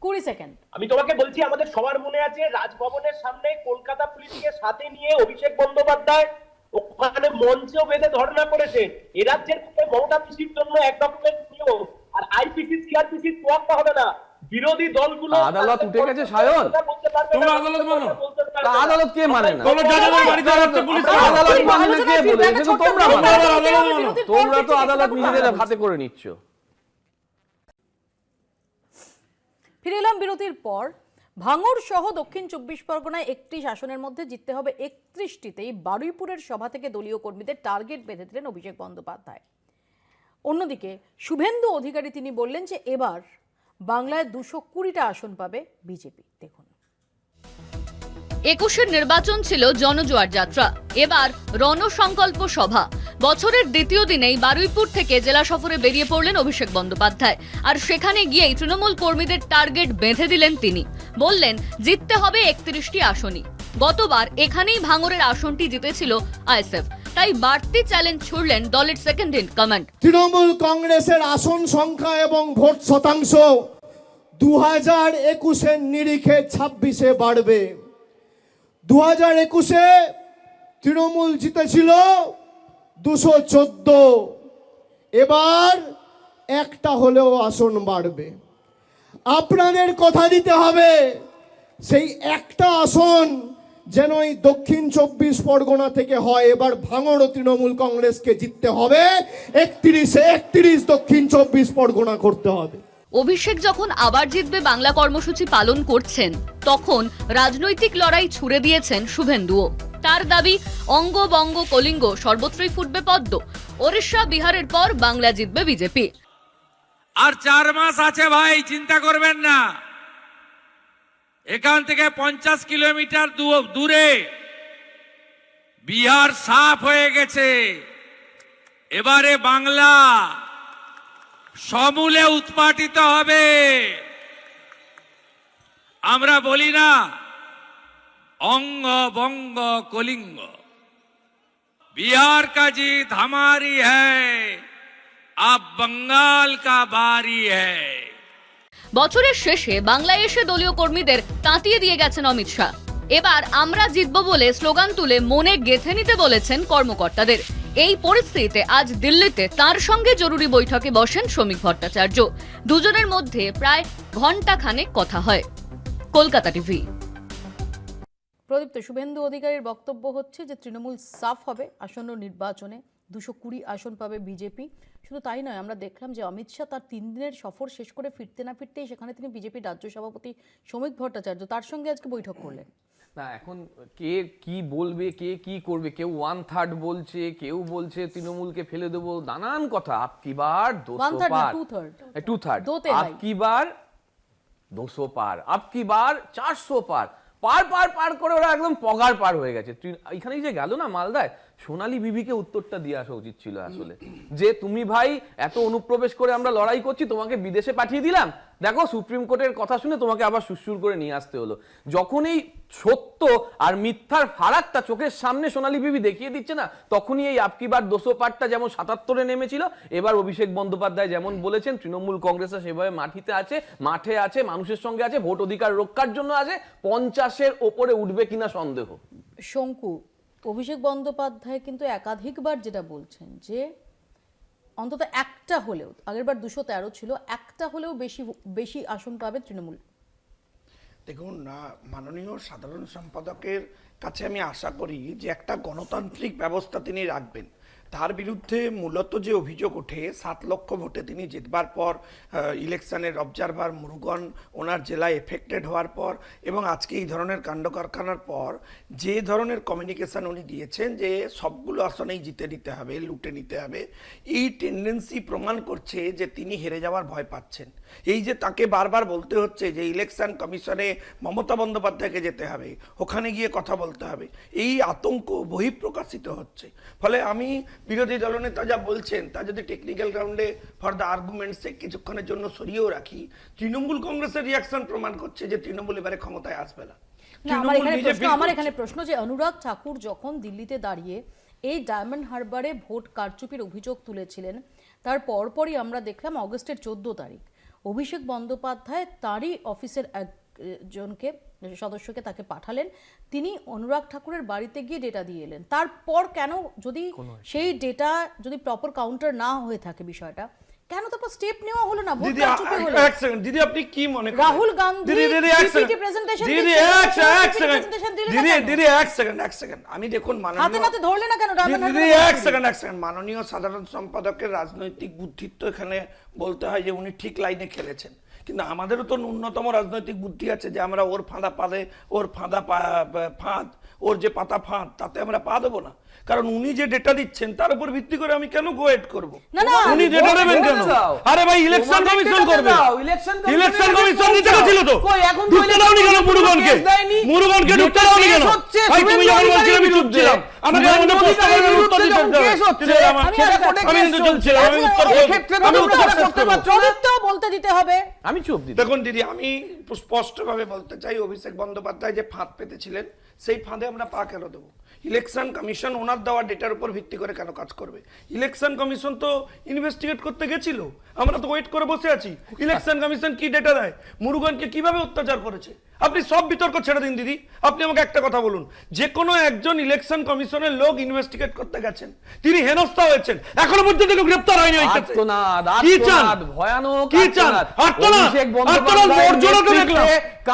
20 সেকেন্ড। আমি তোমাকে বলছি, আমাদের সবার মনে আছে রাজভবনের সামনে কলকাতা পুলিশকে সাথে নিয়ে অভিষেক বন্দ্যোপাধ্যায় ওখানে মঞ্চেও বেঁধে ধর্ণা করেছে। এ রাজ্যের পক্ষে মমতা পিসির জন্য এক রকমের নিয়ম, আর আইপিসি সিআরপিসি তোয়াক্কা হবে না। বিরোধী দলগুলো আদালত উঠে গেছে, সায়ন। তোমরা আদালত মানো? তা আদালত কে মানে না? তোমরা যাদের বাড়িতে যাচ্ছে পুলিশ আদালত মানে না কে বলে? এটা তো তোমরা মানো। বিরতির পর তোমরা তো ফিরছি, আদালত একটু নিজেদের কথা হাতে করে নিচ্ছ। ফিরে এলাম বিরতির পর। ভাঙড় সহ দক্ষিণ 24 পরগনায় 31 আসনের মধ্যে জিততে হবে 31টিতেই বারুইপুরের সভা থেকে দলীয় কর্মীদের টার্গেট বেঁধে দিলেন অভিষেক বন্দ্যোপাধ্যায়। অন্যদিকে শুভেন্দু অধিকারী তিনি বললেন যে এবার বাংলায় 220টা আসন পাবে বিজেপি। দেখুন, 21-এর নির্বাচন ছিল জনজোয়ার যাত্রা, এবার রণসংকল্প সভা। বছরের দ্বিতীয় দিনেই বারুইপুর থেকে জেলা সফরে বেরিয়ে পড়লেন অভিষেক বন্দ্যোপাধ্যায়, আর সেখানে গিয়েই তৃণমূল কর্মীদের টার্গেট বেঁধে দিলেন তিনি। বললেন জিততে হবে 31টি আসনই। গতবার এখানেই ভাঙড়ের আসনটি জিতেছিল আইএসএফ, তাই বাড়তি চ্যালেঞ্জ ছুড়লেন দলের সেকেন্ড ইন কমান্ড। তৃণমূল কংগ্রেসের আসন সংখ্যা এবং ভোট শতাংশ 2021-এর নিরিখে 26-এ বাড়বে। 2021-এ তৃণমূল জিতেছিল 214, এবার একটা হলেও আসন বাড়বে। আপনাদের কথা দিতে হবে সেই একটা আসন যেন এই দক্ষিণ 24 পরগনা থেকে হয়। এবার ভাঙড় তৃণমূল কংগ্রেসকে জিততে হবে, 31 দক্ষিণ 24 পরগনা করতে হবে। অভিষেক যখন আবার জিতবে বাংলা কর্মসূচি পালন করছেন, তখন রাজনৈতিক লড়াই ছুড়ে দিয়েছেন শুভেন্দুও। তার দাবি অঙ্গ বঙ্গ কলিঙ্গ সর্বত্রই ফুটবে পদ্ম। ওড়িশা বিহারের পর বাংলা জিতবে বিজেপি। আর 4 মাস আছে ভাই, চিন্তা করবেন না। এখান থেকে 50 কিলোমিটার দূরে বিহার সাফ হয়ে গেছে। এবারে বাংলা সমূলে উৎপাটিত হবে। আমরা বলি না অঙ্গ বঙ্গ কলিঙ্গ, বিহার का जीत हमारी है, अब बंगाल का बारी है। বছরের শেষে বাংলায় এসে দলীয় কর্মীদের তাঁতিয়ে দিয়ে গেছেন অমিত শাহ। এবার আমরা জিতব বলে স্লোগান তুলে মনে গেঁথে নিতে বলেছেন কর্মকর্তাদের। এই পরিস্থিতিতে আজ দিল্লিতে তার সঙ্গে জরুরি বৈঠকে বসেন শ্রমিক ভট্টাচার্য। দুজনের মধ্যে প্রায় ঘণ্টাখানেক কথা হয়। কলকাতা টিভি। প্রদীপ্ত, শুভেন্দু অধিকারীর বক্তব্য হচ্ছে যে তৃণমূল সাফ হবে আসন্ন নির্বাচনে, 220 আসন পাবে বিজেপি। শুধু তাই নয়, আমরা দেখলাম যে অমিত শাহ তার 3 দিনের সফর শেষ করে ফিরতে না ফিরতেই সেখানে তিনি বিজেপির রাজ্য সভাপতি শ্রমিক ভট্টাচার্য তার সঙ্গে আজকে বৈঠক করলেন। না, এখন কে কি বলবে, কে কি করবে, কেউ 1/3 বলছে, কেউ বলছে তৃণমূলকে ফেলে দেবো, নানান কথা। আপকি বার 200 পার, 2/3 दोते আপকি বার 200 পার, আপকি বার 400 পার, পার করে ওরা একদম পগার পার হয়ে গেছে। এখানেই যে গেল না মালদায়, সোনালী বিবিকে উত্তরটা দিয়ে আসা উচিত ছিল আসলে, যে তুমি ভাই এত অনুপ্রবেশ করে আমরা লড়াই করছি, তোমাকে বিদেশে পাঠিয়ে দিলাম, দেখো সুপ্রিম কোর্টের কথা শুনে তোমাকে আবার সুসুর করে নিয়ে আসতে হলো। যখন এই সত্য আর মিথ্যার ফারাকটা চোখের সামনে সোনালী বিবি দেখিয়ে দিচ্ছে না, তখনই এই আপকি বার 200 পারটা যেমন 77-এ নেমেছিল, এবার অভিষেক বন্দ্যোপাধ্যায় যেমন বলেছেন তৃণমূল কংগ্রেসে সেভাবে মাঠে আছে, মানুষের সঙ্গে আছে, ভোট অধিকার রক্ষার জন্য আছে, 50-এর ওপরে উঠবে কিনা সন্দেহ। শঙ্কু, অভিষেক বন্দ্যোপাধ্যায় কিন্তু একাধিকবার যেটা বলছেন যে অন্তত একটা হলেও, আগেরবার 213 ছিল, একটা হলেও বেশি আসন পাবে তৃণমূল। দেখুন, মাননীয় সাধারণ সম্পাদকের কাছে আমি আশা করি যে একটা গণতান্ত্রিক ব্যবস্থা তিনি রাখবেন। তার বিরুদ্ধে মূলত যে অভিযোগ ওঠে 7 লক্ষ ভোটে তিনি জিতবার পর ইলেকশনের অবজারভার মুরুগন ওনার জেলায় এফেক্টেড হওয়ার পর এবং আজকে এই ধরনের কাণ্ড কারখানার পর যে ধরনের কমিউনিকেশন উনি দিয়েছেন যে সবগুলো আসনেই জিতে নিতে হবে, লুটে নিতে হবে, এই টেন্ডেন্সি প্রমাণ করছে যে তিনি হেরে যাওয়ার ভয় পাচ্ছেন। এই যে তাকে বারবার বলতে হচ্ছে যে ইলেকশন কমিশনে মমতা বন্দ্যোপাধ্যায়কে যেতে হবে, ওখানে গিয়ে কথা বলতে হবে, এই আতঙ্ক বহিঃপ্রকাশিত হচ্ছে। ফলে আমি বিরোধী দলনেতা যা বলছেন তা যদি টেকনিক্যাল গ্রাউন্ডে ফর দ্য আর্গুমেন্টসে কিছুক্ষণের জন্য সরিয়েও রাখি, তৃণমূল কংগ্রেসের রিয়াকশন প্রমাণ করছে যে তৃণমূল এবারে ক্ষমতায় আসবে না। না, আমার এখানে প্রশ্ন যে অনুরাগ ঠাকুর যখন দিল্লিতে দাঁড়িয়ে এই ডায়মন্ড হারবারে ভোট কারচুপির অভিযোগ তুলেছিলেন, তার পরপরই আমরা দেখলাম অগস্টের 14 তারিখ অভিষেক বন্দ্যোপাধ্যায় তারই অফিসের একজনকে সদস্যকে তাকে পাঠালেন, তিনি অনুরাগ ঠাকুরের বাড়িতে গিয়ে ডেটা দিয়ে এলেন। তারপর কেন যদি সেই ডেটা যদি প্রপার কাউন্টার না হয়ে থাকে বিষয়টা, কেন তারপর স্টেপ নেওয়া হলো না? দিদি এক সেকেন্ড, দিদি আপনি কি মনে করেন? রাহুল গান্ধী দিদি এক সেকেন্ড আমি দেখুন মাননীয় সাধারণ সম্পাদকের রাজনৈতিক বুদ্ধিত্ব এখানে বলতে হয় যে উনি ঠিক লাইনে খেলেছেন, কিন্তু আমাদেরও তো ন্যূনতম রাজনৈতিক বুদ্ধি আছে যে আমরা ওর ফাঁদা পালে ওর ফাঁদ ওর যে পাতা ফাঁদ তাতে আমরা পা দেবো না। কারণ উনি যে ডেটা দিচ্ছেন তার উপর ভিত্তি করে আমি কেন গোয়েট করবো? উনি ডেটা দেবেন কেন? আরে ভাই ইলেকশন কমিশন করবে, ইলেকশন কমিশন নিতে গেছিল তো, ঢুকতে দাওনি কেন মুরুগনকে? মুরুগনকে ঢুকতে দাওনি কেন? ভাই তুমি যখন বলছিলে আমি চুপ ছিলাম, আমাকে মনে প্রশ্ন করে উত্তর দিতে আমি কিন্তু চুপ ছিলাম, আমি উত্তর বলতে দিতে হবে। আমি চুপ দিই। দেখুন দিদি, আমি স্পষ্টভাবে বলতে চাই অভিষেক বন্দ্যোপাধ্যায় যে ফাঁদ পেতেছিলেন সেই ফাঁদে আমরা পা কেন দেবো? ইলেকশন কমিশন ওনার দেওয়া ডেটার উপর ভিত্তি করে কেন কাজ করবে? ইলেকশন কমিশন তো ইনভেস্টিগেট করতে গেছিল, আমরা তো ওয়েট করে বসে আছি। ইলেকশন কমিশন কি ডেটা দেয়, মুরুগনকে কিভাবে অত্যাচার করেছে? আপনি সব বিতর্ক ছেড়ে দিন দিদি, আপনি আমাকে একটা কথা বলুন, যে কোনো একজন ইলেকশন কমিশনের লোক ইনভেস্টিগেট করতে গেছেন, তিনি হেনস্থা হয়েছেন, এখনো পর্যন্ত কেউ গ্রেফতার হয়নি। কি চান? ভয়ানক কি চান?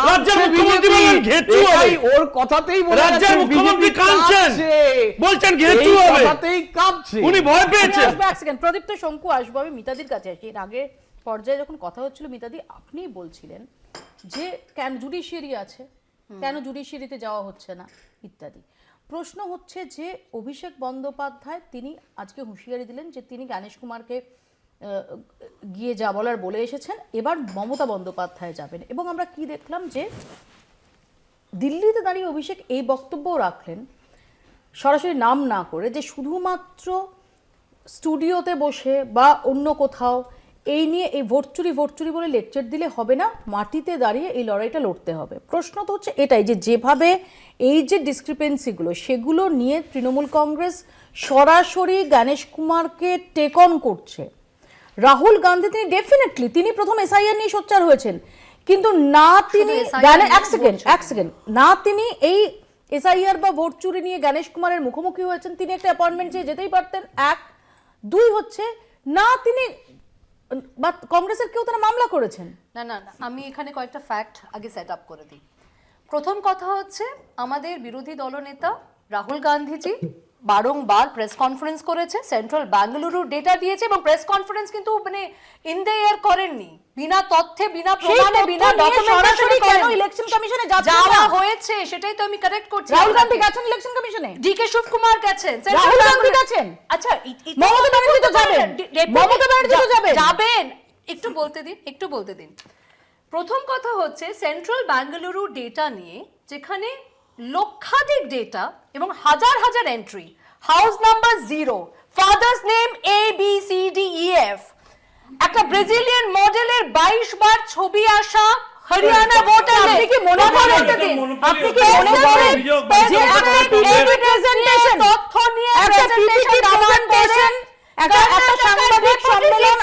রাজ্যের মুখ্যমন্ত্রী বলেন ঘেঁচু হবে, ওর কথাতেই রাজ্যের মুখ্যমন্ত্রী কাঁদছেন, বলছেন ঘেঁচু হবে, উনি ভয় পেয়েছেন। প্রদীপ্ত শঙ্কু আসবো, আমি মিতাদির কাছে আসি। এর আগে পর্যায়ে যখন কথা হচ্ছিল মিতাদি আপনি বলছিলেন যে কেন জুডিশিয়ারি আছে, কেন জুডিশিয়ারিতে যাওয়া হচ্ছে না ইত্যাদি। প্রশ্ন হচ্ছে যে অভিষেক বন্দ্যোপাধ্যায় তিনি আজকে হুঁশিয়ারি দিলেন যে তিনি জ্ঞানেশ কুমারকে গিয়ে যা বলার বলে এসেছেন, এবার মমতা বন্দ্যোপাধ্যায় যাবেন। এবং আমরা কি দেখলাম যে দিল্লিতে দাঁড়িয়ে অভিষেক এই বক্তব্যও রাখলেন সরাসরি নাম না করে, যে শুধুমাত্র স্টুডিওতে বসে বা অন্য কোথাও এই নিয়ে এই ভোট চুরি বলে লেকচার দিলে হবে না, মাটিতে দাঁড়িয়ে এই লড়াইটা লড়তে হবে। প্রশ্ন তো হচ্ছে এটাই যে যেভাবে এই যে ডিসক্রিপেন্সিগুলো সেগুলো নিয়ে তৃণমূল কংগ্রেস সরাসরি জ্ঞানেশ কুমারকে টেক অন করছে। রাহুল গান্ধী তিনি ডেফিনেটলি তিনি প্রথম এসআইআর নিয়ে সোচ্চার হয়েছেন, কিন্তু না তিনি এক সেকেন্ড না তিনি এই এসআইআর বা ভোট চুরি নিয়ে জ্ঞানেশ কুমারের মুখোমুখি হয়েছেন। তিনি একটা অ্যাপয়েন্টমেন্ট চেয়ে যেতেই পারতেন, এক। দুই হচ্ছে না তিনি বা কংগ্রেসের কেউ তারা মামলা করেছেন। না না না, আমি এখানে কয়েকটা ফ্যাক্ট আগে সেট আপ করে দিই। প্রথম কথা হচ্ছে আমাদের বিরোধী দলনেতা রাহুল গান্ধীজি বারংবার প্রেস কনফারেন্স করেছে, সেন্ট্রাল বেঙ্গালুরু ডেটা দিয়েছে এবং প্রেস কনফারেন্স কিন্তু মানে ইন দ্য এয়ার করেননি, বিনা তথ্যে বিনা প্রমাণে বিনা ডকুমেন্টেশনে কেন ইলেকশন কমিশনে যাওয়া হয়েছে সেটাই তো আমি কারেক্ট করছি। রাহুল গান্ধী গেছেন ইলেকশন কমিশনে, ডিকে শিবকুমার গেছেন, রাহুল গান্ধী গেছেন, আচ্ছা মমতা ব্যানার্জি তো যাবেন, মমতা ব্যানার্জি তো যাবেন। একটু বলতে দিন। প্রথম কথা হচ্ছে সেন্ট্রাল বেঙ্গালুরু ডেটা নিয়ে, যেখানে লক্ষাধিক ডেটা এবং হাজার হাজার entry, house number 0, father's name ABCDEF, একটা ব্রাজিলিয়ান মডেলের 22 বার ছবি আসা হরিয়ানা ভোটার। আপনি কি মনে করেন যে একটা প্রেজেন্টেশন তথ্য নিয়ে প্রেজেন্টেশন একটা সাংবাদিক সম্মেলন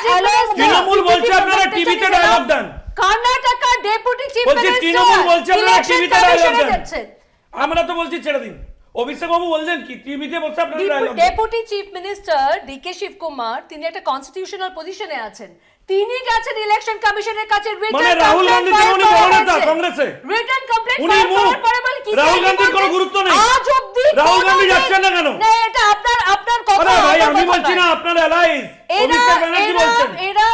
তৃণমূল বলছে আপনারা টিভিতে ডায়লগ দেন, Karnataka deputy chief minister Trinamool বলছে আপনারা টিভিতে ডায়লগ দেন, আমরা তো বলছি ছেড়ে দিন। অভিষেক বাবু বলছেন কি টিভিতে বসে আপনারা ডায়লগ দেন? Deputy chief minister DK Shivakumar তিনি একটা কনস্টিটিউশনাল পজিশনে আছেন, তিনি গেছেন ইলেকশন কমিশনের কাছে মানে রাহুল গান্ধী উনি বড় নেতা কংগ্রেসে, রিটার্ন কমপ্লেইন্ট উনি ফাইল করার পরে বলে কি রাহুল গান্ধীর কোনো গুরুত্ব নেই, আজ অবধি রাহুল গান্ধী যাচ্ছেন না কেন? না, এটা আপনার কথা। আরে ভাই, আপনার আমি কথা বলছি নয়। না আপনার অ্যালাইজ অভিষেক ব্যানার্জি বলছেন। এরা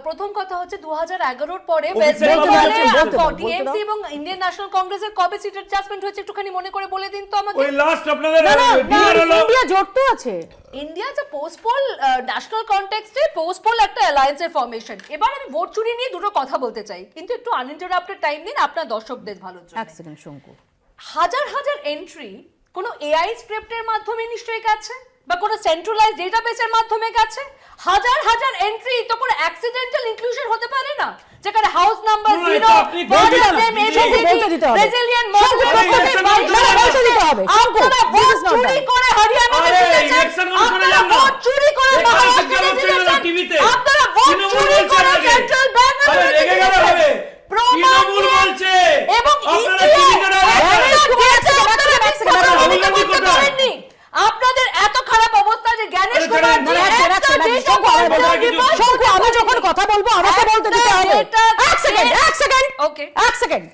প্রথম কথা হচ্ছে 2011 পরে ওয়েস্ট অভিষেক বেঙ্গলে বলতে দাও, টিএমসি এবং ইন্ডিয়ান ন্যাশনাল কংগ্রেসের কবে সিট অ্যাডজাস্টমেন্ট হয়েছে একটুখানি মনে করে বলে দিন তো আমাকে। ওই লাস্ট আপনাদের না না ডিনার হলো। ইন্ডিয়া জোট তো আছে। ইন্ডিয়া যে পোস্টপোল ন্যাশনাল কনটেক্সটে পোস্টপোল একটা অ্যালায়েন্সের ফরমেশন। এবার আমি ভোট চুরি নিয়ে দুটো কথা বলতে চাই, কিন্তু একটু আনইন্টারাপ্টেড টাইম দিন আপনার দর্শকদের ভালোর জন্য। এক সেকেন্ড শঙ্কু, হাজার হাজার এন্ট্রি কোনো এআই স্ক্রিপ্টের মাধ্যমে নিশ্চয়ই গেছে বা কোনো সেন্ট্রালাইজ ডেটাবেসের মাধ্যমে গেছে। হাজার হাজার এন্ট্রি তো কোনো অ্যাক্সিডেন্টাল ইনক্লুশন হতে পারে না, যেখানে হাউস নাম্বার না, 0 এটা আপনি বলছেন না। বলতে দিতে হবে। ব্রাজিলিয়ান আপনারা ভোট চুরি করে হরিয়ানাতে আরে, জিতেছেন, election commission এ আপনারা যান না। ভোট চুরি করে এখানে মহারাষ্ট্রে শিক্ষা হচ্ছে না জিতেছেন, টিভিতে। আপনারা ভোট তৃণমূল চুরি বলছে করে আপনাকে। সেন্ট্রাল ব্যাংক আরে, রেগে গেলে হবে। প্রমাণ তৃণমূল দিয়ে বলছে। এবং আপনারা ECO টিভিতে না রাহুল গান্ধী কোথায়? আপনাদের এত খারাপ অবস্থা যে জ্ঞানেশ আরে, কুমার ছেড়ে দিন। শঙ্কু আমি যখন কথা বলবো আমাকে বলতে দিতে হবে। এক সেকেন্ড ওকে এক সেকেন্ড,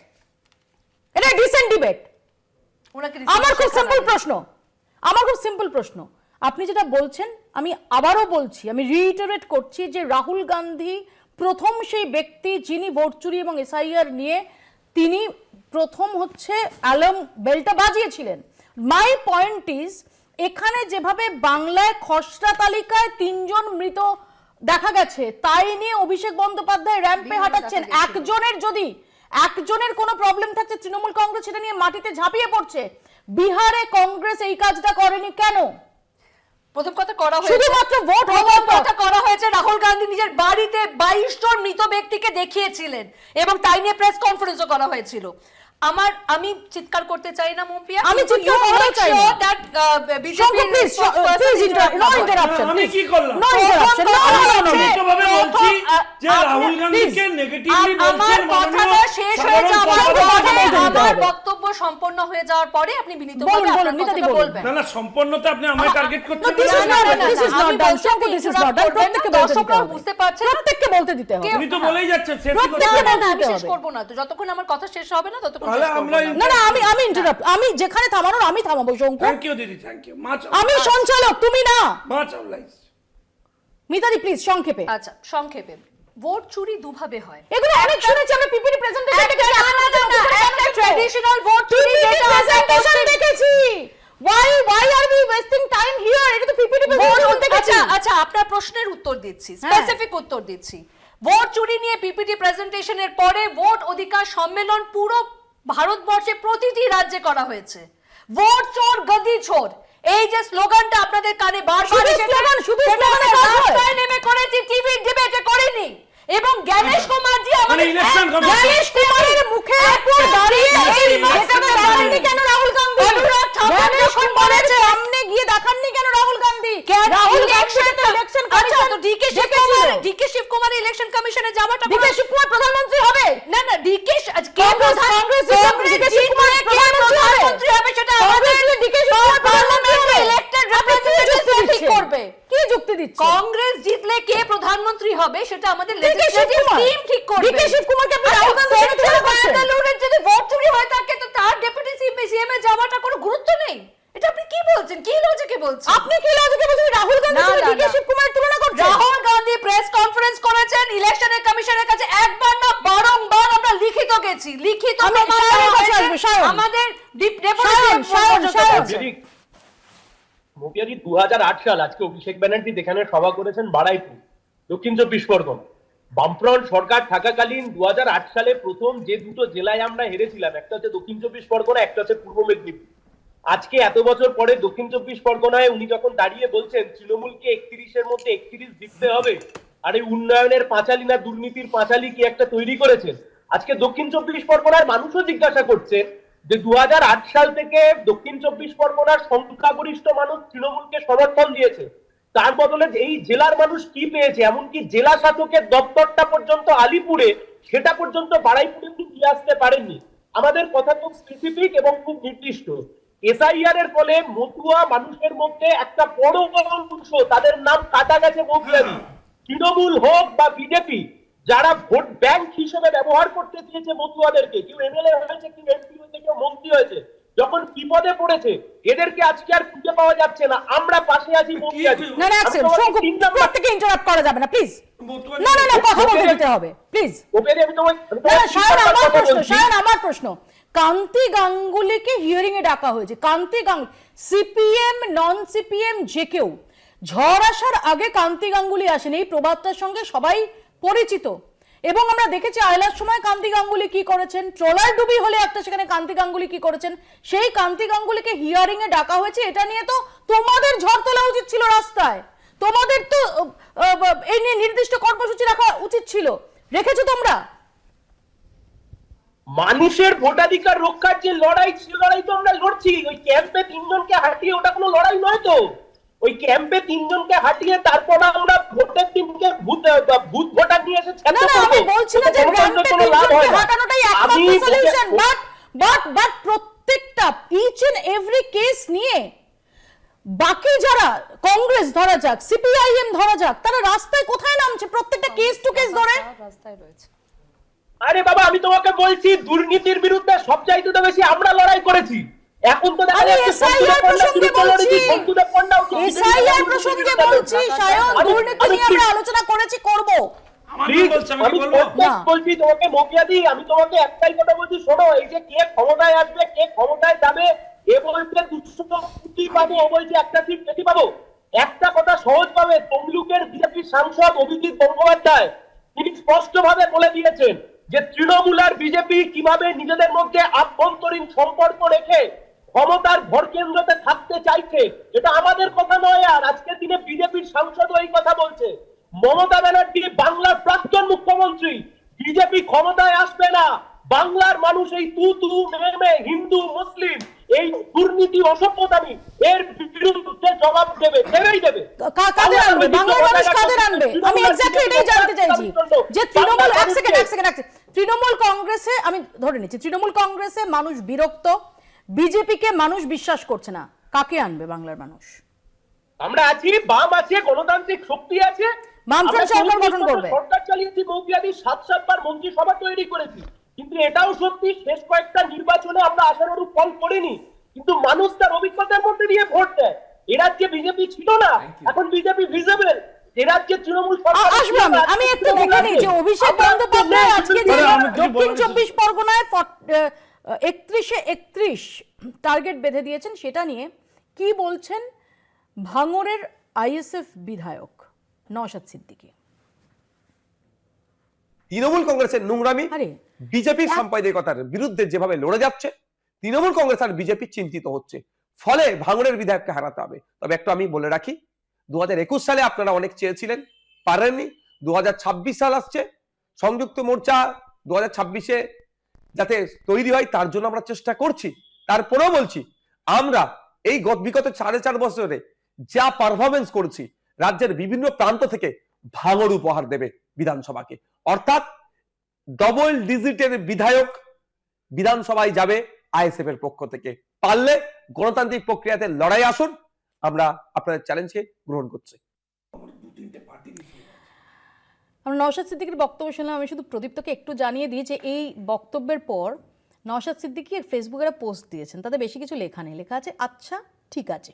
এটা ডিসেন্ট ডিবেট। আমার খুব সিম্পল প্রশ্ন, আপনি যেটা বলছেন আমি আবারও বলছি, আমি রিইটারেট করছি যে রাহুল গান্ধী প্রথম সেই ব্যক্তি যিনি ভোট চুরি এবং এসআইআর নিয়ে তিনি প্রথম হচ্ছে অ্যালার্ম বেলটা বাজিয়েছিলেন। মাই পয়েন্ট ইজ, এখানে যেভাবে বাংলায় খসড়া তালিকায় 3 জন মৃত দেখা গেছে তাই নিয়ে অভিষেক বন্দ্যোপাধ্যায় র্যাম্পে হাঁটাচ্ছেন। একজনের কোনো প্রবলেম থাকছে, তৃণমূল কংগ্রেস সেটা নিয়ে মাটিতে ঝাঁপিয়ে পড়ছে। বিহারে কংগ্রেস এই কাজটা করেনি কেন? প্রথম কথা করা হয়েছে শুধুমাত্র ভোট প্রথম হওয়ার কথা করা হয়েছে রাহুল গান্ধী নিজের বাড়িতে 22 জন মৃত ব্যক্তিকে দেখিয়েছিলেন এবং তাই নিয়ে প্রেস কনফারেন্সও করা হয়েছিল। আমি চিৎকার করতে চাই না মুম্পিয়া, আমি চিৎকার করতে চাই না। শঙ্কু প্লিজ নো ইন্টারাপশন। আমি কি করলাম? No interruption. স্পষ্টভাবে বলছি যে রাহুল গান্ধীকে নেগেটিভলি বলছেন কথাটা শেষ হয়ে যাওয়ার পরে, আমার বক্তব্য সম্পন্ন হয়ে যাওয়ার পরে আপনি বিনীতভাবে বলুন, আপনার নিতাদি কথাটা বলুন। বলবেন। না না, সম্পূর্ণতা আপনি আমায় টার্গেট করছেন this is না। not- this is not done. শঙ্কু, this is not done. প্রত্যেককে বলতে দিতে দর্শকরা হবে। বুঝতে পারছেন, প্রত্যেককে বলতে দিতে হবে। আপনি তো বলেই যাচ্ছেন শেষ প্রত্যেককে করতে। বলতে আমি দিতে শেষ হবে। করব না, তো যতক্ষণ আমার কথা শেষ হবে না ততক্ষণ তাহলে শেষ করব আমরা না। না আমি ইন্টারাপ্ট, আমি যেখানে থামানোর আমি থামাবো শঙ্কু। থ্যাংক ইউ দিদি, থ্যাংক ইউ। মাচ আমি সঞ্চালক, তুমি না। Much oblige. মিতাদি প্লিজ সংক্ষেপে। আচ্ছা সংক্ষেপে, ভোট চুরি দুভাবে হয়। এগুলো অনেক শুনেছি আমরা, পিপিটি প্রেজেন্টেশন দেখেছি। একটা ট্র্যাডিশনাল ভোট চুরি যেটা প্রেজেন্টেশন দেখেছি। why are we wasting time here? এটা তো পিপিটি প্রেজেন্টেশন দেখেছি। আচ্ছা আপনার প্রশ্নের উত্তর দিচ্ছি, স্পেসিফিক উত্তর দিচ্ছি। ভোট চুরি নিয়ে পিপিটি প্রেজেন্টেশনের পরে ভোট অধিকার সম্মেলন পুরো ভারতবর্ষে প্রতিটি রাজ্যে করা হয়েছে। ভোট চোর গদি চোর, এই যে স্লোগানটা আপনাদের কানে বারবার শুধু এসেছে, স্লোগান, শুধু সেটা স্লোগানে আমরা কাজ হয়। রাস্তায় নেমে করেছি, টিভি ডিবেটে করিনি। এবং জ্ঞানেশ কুমারজি মানে আমাদের ইলেকশন জ্ঞানেশ কুমারের মুখের উপর দাঁড়িয়ে এই মাঝখানে দেখাননি কেন রাহুল গান্ধী? অনুরাগ ঠাকুর জ্ঞানেশ যখন কুমারের বলেছে, সামনে গিয়ে দেখাননি কেন রাহুল গান্ধী? রাহুল গান্ধী তো ইলেকশন আচ্ছা তো কমিশন ডেকেছিল। ডিকে শিবকুমার ইলেকশন কমিশনে যাওয়াটা ডিকে শিবকুমার প্রধানমন্ত্রী হবে? না না ডিকে কংগ্রেস ডিকে শিবকুমার প্রধানমন্ত্রী হবে সেটা আমাদের ডিকে শিবকুমার পার্লামেন্টে ইলেক্টেড রিপ্রেজেন্টেটিভ ঠিক করবে। কি যুক্তি দিচ্ছে? কংগ্রেস জিতলে কে প্রধানমন্ত্রী হবে সেটা আমাদের ডিকে লেজিসলেটিভ শিবকুমার টিম ঠিক করবে। ডিকে শিবকুমারকে আপনি রাহুল গান্ধীর সাথে তুলনা করছেন? ব্যাঙ্গালুরুর যদি ভোট চুরি হয়ে থাকে তো তার ডেপুটি সিএম এ যাওয়াটা কোনো গুরুত্ব নেই। এটা আপনি কি বলছেন? কি লজিকে বলছেন? আপনি কি লজিকে বলছেন রাহুল গান্ধীর সাথে ডিকে শিবকুমারের তুলনা করছেন? রাহুল গান্ধী প্রেস কনফারেন্স করেছেন ইলেকশনের কমিশনের কাছে, একবার না বারংবার আমরা লিখিত গেছি, লিখিত আমি প্রমাণ সায়ন দেওয়া কথা হয়েছে। বলবো, সায়ন। আমাদের মুপিয়াজি 2008 সাল, আজকে অভিষেক ব্যানার্জি যেখানে সভা করেছেন বারাইপুর, দক্ষিণ 24 পরগনা, বামফ্রন্ট সরকার থাকাকালীন 2008 সালে প্রথম যে দুটো জেলায় আমরা হেরেছিলাম, একটা হচ্ছে দক্ষিণ 24 পরগনা, একটা হচ্ছে পূর্ব মেদিনীপুর। আজকে এত বছর পরে দক্ষিণ 24 পরগনায় উনি যখন দাঁড়িয়ে বলছেন তৃণমূলকে 31-এর মধ্যে 31 জিততে হবে, আর এই উন্নয়নের পাঁচালী না দুর্নীতির পাঁচালী কি একটা তৈরি করেছেন। আজকে দক্ষিণ 24 পরগনার মানুষও জিজ্ঞাসা করছেন যে 2008 সাল থেকে দক্ষিণ 24 পরগনার সংখ্যাগরিষ্ঠ মানুষ তৃণমূলকে সমর্থন দিয়েছে, তার বদলে এই জেলার মানুষ কি পেয়েছে? এমনকি জেলা শাসকের দপ্তরটা পর্যন্ত আলিপুরে, সেটা পর্যন্ত বারাইপুরে নিয়ে আসতে পারেননি। আমাদের কথা খুব স্পেসিফিক এবং খুব নির্দিষ্ট। এসআইআর এর ফলে মতুয়া মানুষের মধ্যে একটা বড় অংশ তাদের নাম কাটা গেছে। মৌপিয়ারি তৃণমূল হোক বা বিজেপি, যারা ভোট ব্যাংক হিসেবে ব্যবহার করতে চেয়েছে মতুয়াদেরকে, কেউ এমএলএ হয়েছে, কেউ এমপি হয়েছে, কেউ মন্ত্রী হয়েছে, যখন বিপদে পড়েছে এদেরকে আজকে আর খুঁজে পাওয়া যাচ্ছে না, আমরা পাশে আছি মৌপিয়াদি। না না, এক সেকেন্ড, শঙ্কু, প্রত্যেককে ইন্টারাপ্ট করা যাবে না প্লিজ। না না না, কথা বলতে দিতে হবে প্লিজ। মৌপিয়াদি, আমি তোমায় না না, সায়ন আমার প্রশ্ন, সায়ন আমার প্রশ্ন, কান্তি গাঙ্গুলিকে হিয়ারিং এ ডাকা হয়েছে, কান্তি গাঙ্গুলি সিপিএম নন সিপিএম যে কেউ, ঝড় আসার আগে কান্তি গাঙ্গুলি আসেন, এই প্রবাদটার সঙ্গে সবাই পরিচিত। এবং আমরা দেখেছি আয়লার সময় কান্তি গাঙ্গুলি কি করেছেন, ট্রলার ডুবি হলে একটা সেখানে কান্তি গাঙ্গুলি কি করেছেন, সেই কান্তি গাঙ্গুলিকে হিয়ারিং এ ডাকা হয়েছে। এটা নিয়ে তো তোমাদের ঝড় তোলা উচিত ছিল রাস্তায়, তোমাদের তো এই নিয়ে নির্দিষ্ট কর্মসূচি রাখা উচিত ছিল, রেখেছো তোমরা? মানুষের ভোটাধিকার রক্ষার যে লড়াই, সে লড়াই তো আমরা লড়ছি। ওই ক্যাম্পে 3 জনকে হাঁটিয়ে ওটা কোনো লড়াই নয় তো। ওই ক্যাম্পে 3 জনকে হাঁটিয়ে তারপর আমরা ভোটের দিনকে ভূত ভোটার নিয়ে এসে না না, আমি বলছি না যে ক্যাম্পে 3 জনকে হাঁটানোটাই একমাত্র সলিউশন, বাট প্রত্যেকটা ইচ এন্ড এভরি কেস নিয়ে বাকি যারা কংগ্রেস ধরা যাক, সিপিআইএম ধরা যাক, তারা রাস্তায় কোথায় নামছে প্রত্যেকটা কেস টু কেস ধরে? রাস্তায় রয়েছে। আরে বাবা, আমি তোমাকে বলছি দুর্নীতির বিরুদ্ধে সবচাইতে তো বেশি আমরা লড়াই করেছি। এখন তো দেখা যাচ্ছে এসআইআর প্রসঙ্গে বলছি, এসআইআর প্রসঙ্গে বলছি, সায়ন, দুর্নীতি নিয়ে আমরা আলোচনা করেছি, করব। বলছি তোমাকে মৌপিয়াদি, আমি তোমাকে একটাই কথা বলছি, শোনো, এই যে কে ক্ষমতায় আসবে, কে ক্ষমতায় যাবে, এ বলছে 200 কোটি পাবো, ও বলছে একটা সিট বেশি পাবো। একটা কথা সহজ পাবে, তমলুকের বিজেপির সাংসদ অভিজিৎ গঙ্গোপাধ্যায় তিনি স্পষ্ট ভাবে বলে দিয়েছেন যে তৃণমূল আর বিজেপি কিভাবে নিজেদের মধ্যে আভ্যন্তরীণ সম্পর্ক রেখে ক্ষমতার ভরকেন্দ্রতে থাকতে চাইছে। এটা আমাদের কথা নয়, আর আজকের দিনে বিজেপির সাংসদও এই কথা বলছে। মমতা ব্যানার্জি বাংলার প্রাক্তন মুখ্যমন্ত্রী, বিজেপি ক্ষমতায় আসবে না, বাংলার মানুষ এই তু মে হিন্দু মুসলিম এই দুর্নীতি অসভ্যতামি এর বিরুদ্ধে জবাব দেবেই দেবে। কাদের আনবে বাংলার মানুষ, কাদের আনবে? আমি এক্স্যাক্টলি এটাই জানতে চাইছি যে তৃণমূল, এক সেকেন্ড, তৃণমূল কংগ্রেসে, আমি ধরে নিচ্ছি তৃণমূল কংগ্রেসে মানুষ বিরক্ত, বিজেপিকে মানুষ বিশ্বাস করছে না, কাকে আনবে বাংলার মানুষ? আমরা আছি, বাম আছে, গণতান্ত্রিক শক্তি আছে, বামফ্রন্ট সরকার গঠন করবে, সরকার চালিয়েছি, মৌপিয়াদি 7 বার মন্ত্রিসভা তৈরি করেছি। কিন্তু এটাও সত্যি, শেষ কয়েকটা নির্বাচনে আমরা আশানুরূপ ফল করিনি, কিন্তু মানুষ তার অভিজ্ঞতার মধ্যে দিয়ে ভোট দেয়। এ রাজ্যে বিজেপি ছিল না, এখন বিজেপি ভিজিবল। এ রাজ্যে তৃণমূল সরকার আসবে। আমি একটু দেখে নিই যে অভিষেক বন্দ্যোপাধ্যায় আজকে যে দক্ষিণ 24 পরগনায় 31 টার্গেট বেঁধে দিয়েছেন, সেটা নিয়ে কি বলছেন ভাঙড়ের আইএসএফ বিধায়ক নওশাদ সিদ্দিকী। তৃণমূল কংগ্রেসের নোংরামি বিজেপির সাম্প্রদায়িকতার বিরুদ্ধে যেভাবে লড়ে যাচ্ছে, তৃণমূল কংগ্রেস আর বিজেপি চিন্তিত হচ্ছে, ফলে ভাঙড়ের বিধায়ককে হারাতে হবে। তবে একটু আমি বলে রাখি, 2021 সালে আপনারা অনেক চেয়েছিলেন, পারেননি। 2026 সাল আসছে, সংযুক্ত মোর্চা 2026-এ যাতে তৈরি হয় তার জন্য আমরা চেষ্টা করছি। তারপরেও বলছি, আমরা এই বিগত 4.5 বছরে যা পারফরমেন্স করছি, রাজ্যের বিভিন্ন প্রান্ত থেকে ভাঙড় উপহার দেবে বিধানসভাকে, অর্থাৎ ডবল ডিজিটের বিধায়ক বিধানসভায় যাবে আইএসএফ এর পক্ষ থেকে। পারলে গণতান্ত্রিক প্রক্রিয়াতে লড়াই আসুন, আমরা আপনাদের চ্যালেঞ্জকে গ্রহণ করছি। আমরা নওশাদ সিদ্দিকীর বক্তব্য শুনলাম। আমি শুধু প্রদীপ্তকে একটু জানিয়ে দিই যে এই বক্তব্যের পর নওশাদ সিদ্দিকী ফেসবুকে পোস্ট দিয়েছেন, তাতে বেশি কিছু লেখা নেই, লেখা আছে আচ্ছা ঠিক আছে।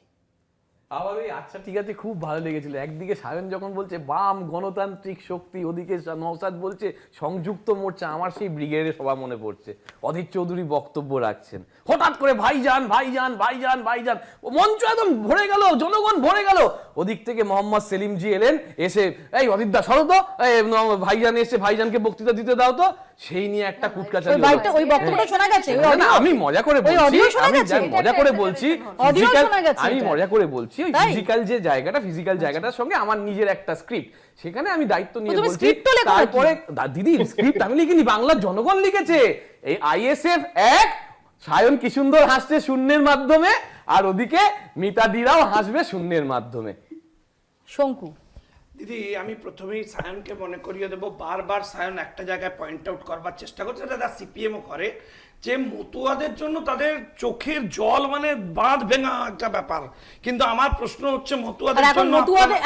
আমার ওই আচ্ছা ঠিক আছে খুব ভালো লেগেছিল। একদিকে সায়ন যখন বলছে বাম গণতান্ত্রিক শক্তি, ওদিকে নওশাদ বলছে সংযুক্ত মোর্চা, আমার সেই ব্রিগেডের সভা মনে পড়ছে। অধীর চৌধুরী বক্তব্য রাখছেন, হঠাৎ করে ভাইজান ভাইজান ভাইজান ভাইজান, মঞ্চ একদম ভরে গেল, জনগণ ভরে গেল। ওদিক থেকে মোহাম্মদ সেলিমজি এলেন, এসে এই অধীরদা সরো তো, ভাইজান এসে ভাইজানকে বক্তৃতা দিতে দাও তো, সেই নিয়ে একটা কুটকাচালি। ওই বক্তব্যটা শোনা গেছে? আমি মজা করে বলছি, আমি মজা করে বলছি, আমি মজা করে বলছি। ওই ফিজিক্যাল যে জায়গাটা, ফিজিক্যাল জায়গাটার সঙ্গে আমার নিজের একটা স্ক্রিপ্ট, সেখানে আমি দায়িত্ব নিয়ে বলছি। তারপরে দিদি স্ক্রিপ্ট আমি লিখিনি, বাংলার জনগণ লিখেছে। এই আইএসএফ এক, সায়ন কি সুন্দর হাসছে শূন্যের মাধ্যমে, আর ওদিকে মিতাদিরাও হাসবে শূন্যের মাধ্যমে। শঙ্কু দিদি, আমি প্রথমেই সায়নকে মনে করিয়ে দেবো, বারবার সায়ন একটা জায়গায় পয়েন্ট আউট করবার চেষ্টা করছে, দাদা সিপিএমও করে, যে মতুয়াদের জন্য তাদের চোখের জল মানে বাঁধ ভেঙা একটা ব্যাপার। কিন্তু আমার প্রশ্ন হচ্ছে মতুয়াদের জন্য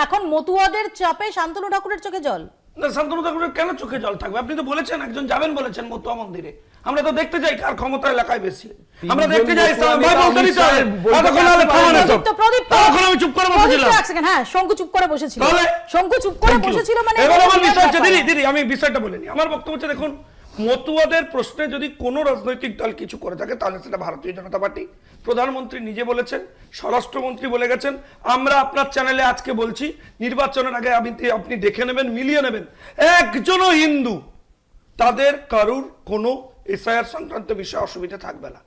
এখন মতুয়াদের চাপে শান্তনু ঠাকুরের চোখে জল। না শান্তনু ঠাকুরের কেন চোখে জল থাকবে? আপনি তো বলেছেন একজন যাবেন বলেছেন মতুয়া মন্দিরে। আমরা তো দেখতে যাই কার ক্ষমতা এলাকায় বেশি, আমরা দেখতে যাই। ভাই বলতে দিতে হবে, এতক্ষণ হলে থামান এসব। তখন আমি চুপ করে বসেছিলাম। হ্যাঁ, শঙ্কু চুপ করে বসেছিল। তাহলে শঙ্কু চুপ করে বসেছিল মানে এবার আমার বিষয় হচ্ছে, দিদি আমি বিষয়টা বলিনি। আমার বক্তব্য হচ্ছে, দেখুন, মতুয়াদের প্রশ্নে যদি কোনো রাজনৈতিক দল কিছু করে থাকে তাহলে সেটা ভারতীয় জনতা পার্টি। প্রধানমন্ত্রী নিজে বলেছেন, স্বরাষ্ট্রমন্ত্রী বলে গেছেন, আমরা আপনার চ্যানেলে আজকে বলছি, নির্বাচনের আগে আপনি দেখে নেবেন, মিলিয়ে নেবেন, একজনও হিন্দু তাদের কারুর কোনো এসআইআর সংক্রান্ত বিষয়ে অসুবিধা থাকবে না।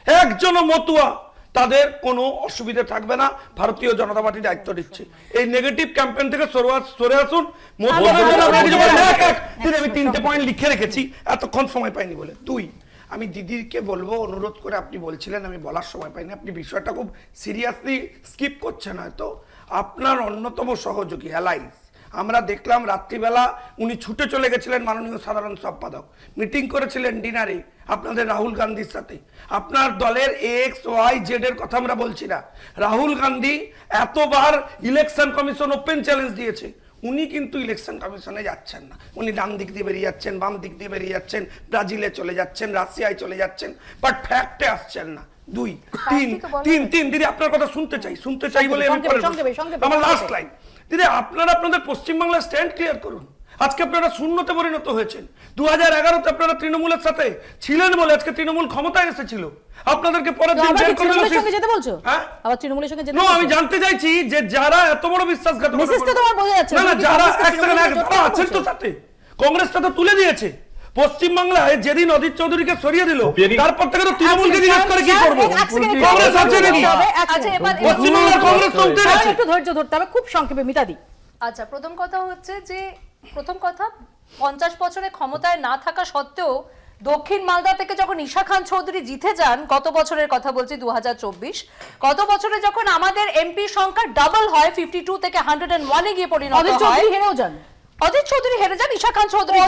একজনও মতুয়া তাদের কোনো অসুবিধা থাকবে না। ভারতীয় জনতা পার্টি দায়িত্ব দিচ্ছে। এই নেগেটিভ ক্যাম্পেইন থেকে সরে আসুন। আমি 3টে পয়েন্ট লিখে রেখেছি, এতক্ষণ সময় পাইনি বলে। 2, আমি দিদিকে বলবো, অনুরোধ করে, আপনি বলছিলেন আমি বলার সময় পাইনি, আপনি বিষয়টা খুব সিরিয়াসলি স্কিপ করছেন হয়তো। আপনার অন্যতম সহযোগী অ্যালাইন্স, আমরা দেখলাম রাত্রিবেলা উনি ছুটে চলে গেছিলেন, মাননীয় সাধারণ সম্পাদক মিটিং করেছিলেন ডিনারে আপনাদের রাহুল গান্ধীর সাথে। আপনার দলের XYZ এর কথা আমরা বলছি না। রাহুল গান্ধী এতবার ইলেকশন কমিশন ওপেন চ্যালেঞ্জ দিয়েছে, উনি কিন্তু ইলেকশন কমিশনে যাচ্ছেন না। উনি ডান দিক দিয়ে বেরিয়ে যাচ্ছেন, বাম দিক দিয়ে বেরিয়ে যাচ্ছেন, ব্রাজিলে চলে যাচ্ছেন, রাশিয়ায় চলে যাচ্ছেন, বাট ফ্যাক্টে আসছেন না। 2, 3 দিদি আপনার কথা শুনতে চাই বলে আমার লাস্ট লাইন। দিদি আপনারা আপনাদের পশ্চিমবাংলার স্ট্যান্ড ক্লিয়ার করুন। আজকে আপনারা শূন্যতে পরিণত হয়েছেন। 2011-তে আপনারা তৃণমূলের সাথে ছিলেন বলে আজকে তৃণমূল ক্ষমতায় এসেছিল। আপনাদেরকে পরের দিন বের করে দিল। সঙ্গে যেতে বলছো? হ্যাঁ, আবার তৃণমূলের সঙ্গে যেতে না, আমি জানতে চাইছি যে যারা এত বড় বিশ্বাসঘাতকতা, মেসেজ তো তোমার বোঝা যাচ্ছে না যারা আছেন তো সাথে, কংগ্রেসটা তো তুলে দিয়েছে। পশ্চিমবাংলায় যেদিন অজিত চৌধুরীকে সরিয়ে দিল, তারপর থেকে তো তৃণমূলকে জিজ্ঞেস করে কি করবো? কংগ্রেস আছে নাকি? পশ্চিমবাংলার কংগ্রেস তো উঠে গেছে। একটু ধৈর্য ধরতে হবে, খুব সংক্ষেপে মিতাদি। আচ্ছা, প্রথম কথা হচ্ছে যে 50 বছরে ক্ষমতায় না থাকা সত্ত্বেও দক্ষিণ মালদা থেকে যখন ঈশা খান চৌধুরী জিতে যান, গত বছরের কথা বলছি 2024, গত বছরে যখন আমাদের এমপি সংখ্যা ডাবল হয়, 52 থেকে 101-এ গিয়ে পরিণত হয়। অজিত চৌধুরী হেরে যান, ঈশা খান চৌধুরী